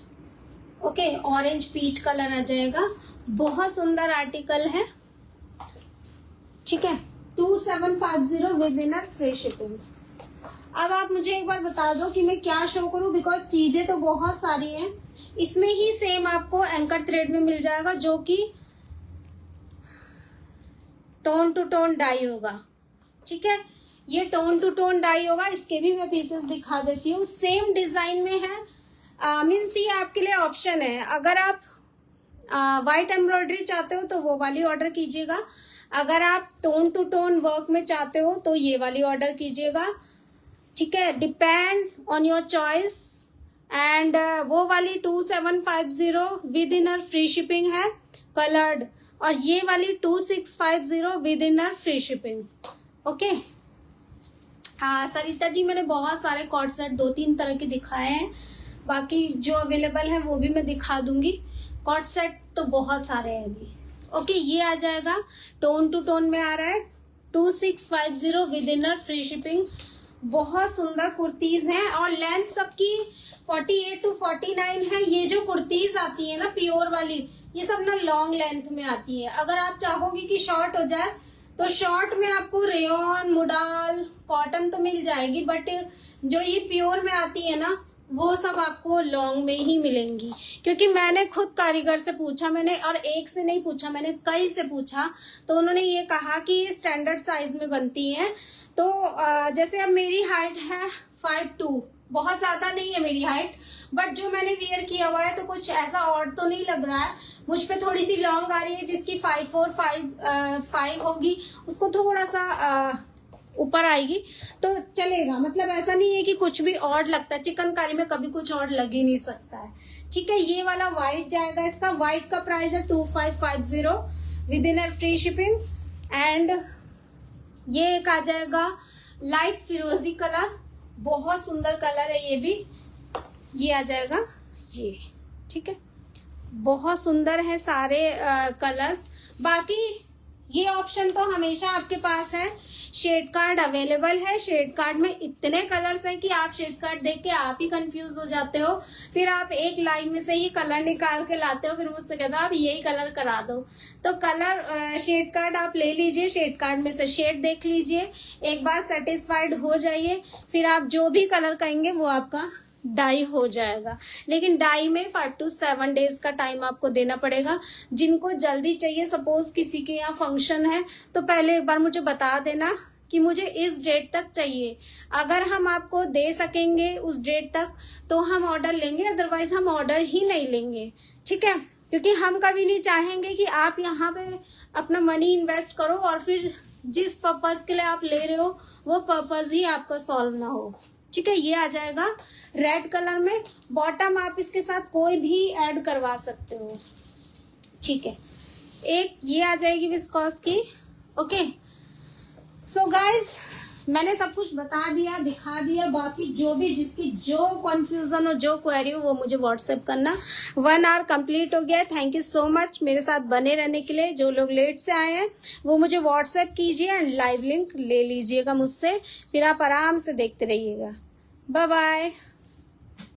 [SPEAKER 1] Okay, orange peach colour आ जाएगा, बहुत सुंदर आर्टिकल है। ठीक है, 2750 विद इनर फ्री शिपिंग। अब आप मुझे एक बार बता दो कि मैं क्या शो करूं, बिकॉज चीजें तो बहुत सारी हैं। इसमें ही सेम आपको एंकर थ्रेड में मिल जाएगा, जो कि टोन टू टोन डाई होगा। ठीक है, ये टोन टू टोन डाई होगा। इसके भी मैं पीसेस दिखा देती हूँ, सेम डिजाइन में है। मीन्स ये आपके लिए ऑप्शन है। अगर आप व्हाइट एम्ब्रॉयडरी चाहते हो तो वो वाली ऑर्डर कीजिएगा, अगर आप टोन टू टोन वर्क में चाहते हो तो ये वाली ऑर्डर कीजिएगा। ठीक है, depend on your choice. And वो वाली 2750 विद इनर फ्री शिपिंग है कलर्ड, और ये वाली 2650 with inner free shipping. Okay, हाँ सरिता जी, मैंने बहुत सारे कॉर्ड सेट 2-3 तरह के दिखाए हैं, बाकी जो अवेलेबल है वो भी मैं दिखा दूंगी। कॉर्ड सेट तो बहुत सारे हैं अभी। ओके, ये आ जाएगा टोन टू टोन में आ रहा है 2650 विद इनर फ्री शिपिंग। बहुत सुंदर कुर्तीज हैं और लेंथ सबकी 48 to 49 है। ये जो कुर्तीज आती है ना प्योर वाली, ये सब ना लॉन्ग लेंथ में आती है। अगर आप चाहोगे कि शॉर्ट हो जाए तो शॉर्ट में आपको रेयन, मुडाल, कॉटन तो मिल जाएगी, बट जो ये प्योर में आती है ना वो सब आपको लॉन्ग में ही मिलेंगी। क्योंकि मैंने खुद कारीगर से पूछा, मैंने और एक से नहीं पूछा, मैंने कई से पूछा, तो उन्होंने ये कहा कि ये स्टैंडर्ड साइज में बनती है। तो जैसे अब मेरी हाइट है 5'2", बहुत ज्यादा नहीं है मेरी हाइट, बट जो मैंने वियर किया हुआ है तो कुछ ऐसा ऑड तो नहीं लग रहा है। मुझ पे थोड़ी सी लॉन्ग आ रही है, जिसकी 5'4", 5'5" होगी उसको थोड़ा सा ऊपर आएगी तो चलेगा। मतलब ऐसा नहीं है कि कुछ भी ऑड लगता है, चिकनकारी में कभी कुछ ऑड लग ही नहीं सकता है। ठीक है, ये वाला व्हाइट जाएगा, इसका व्हाइट का प्राइस है 2550 with in free shipping. And ये एक आ जाएगा लाइट फिरोजी कलर, बहुत सुंदर कलर है ये भी, ये आ जाएगा ये। ठीक है, बहुत सुंदर है सारे कलर्स। बाकी ये ऑप्शन तो हमेशा आपके पास है, शेड कार्ड अवेलेबल है। शेड कार्ड में इतने कलर्स हैं कि आप शेड कार्ड देख के आप ही कंफ्यूज हो जाते हो, फिर आप एक लाइन में से ही कलर निकाल के लाते हो, फिर मुझसे कहते हो आप यही कलर करा दो। तो कलर शेड कार्ड आप ले लीजिए, शेड कार्ड में से शेड देख लीजिए, एक बार सेटिस्फाइड हो जाइए, फिर आप जो भी कलर कहेंगे वो आपका डाई हो जाएगा। लेकिन डाई में 5 to 7 डेज का टाइम आपको देना पड़ेगा। जिनको जल्दी चाहिए, सपोज किसी के यहाँ फंक्शन है, तो पहले एक बार मुझे बता देना कि मुझे इस डेट तक चाहिए। अगर हम आपको दे सकेंगे उस डेट तक तो हम ऑर्डर लेंगे, अदरवाइज हम ऑर्डर ही नहीं लेंगे। ठीक है, क्योंकि हम कभी नहीं चाहेंगे कि आप यहाँ पे अपना मनी इन्वेस्ट करो और फिर जिस पर्पज के लिए आप ले रहे हो वो पर्पज ही आपका सॉल्व ना हो। ठीक है, ये आ जाएगा रेड कलर में, बॉटम आप इसके साथ कोई भी ऐड करवा सकते हो। ठीक है, एक ये आ जाएगी विस्कॉस की। ओके, सो गाइज मैंने सब कुछ बता दिया, दिखा दिया। बाकी जो भी जिसकी जो कंफ्यूजन हो, जो क्वेरी हो, वो मुझे व्हाट्सएप करना। 1 आवर कंप्लीट हो गया। थैंक यू सो मच मेरे साथ बने रहने के लिए। जो लोग लेट से आए हैं वो मुझे व्हाट्सएप कीजिए एंड लाइव लिंक ले लीजिएगा मुझसे, फिर आप आराम से देखते रहिएगा। Bye bye.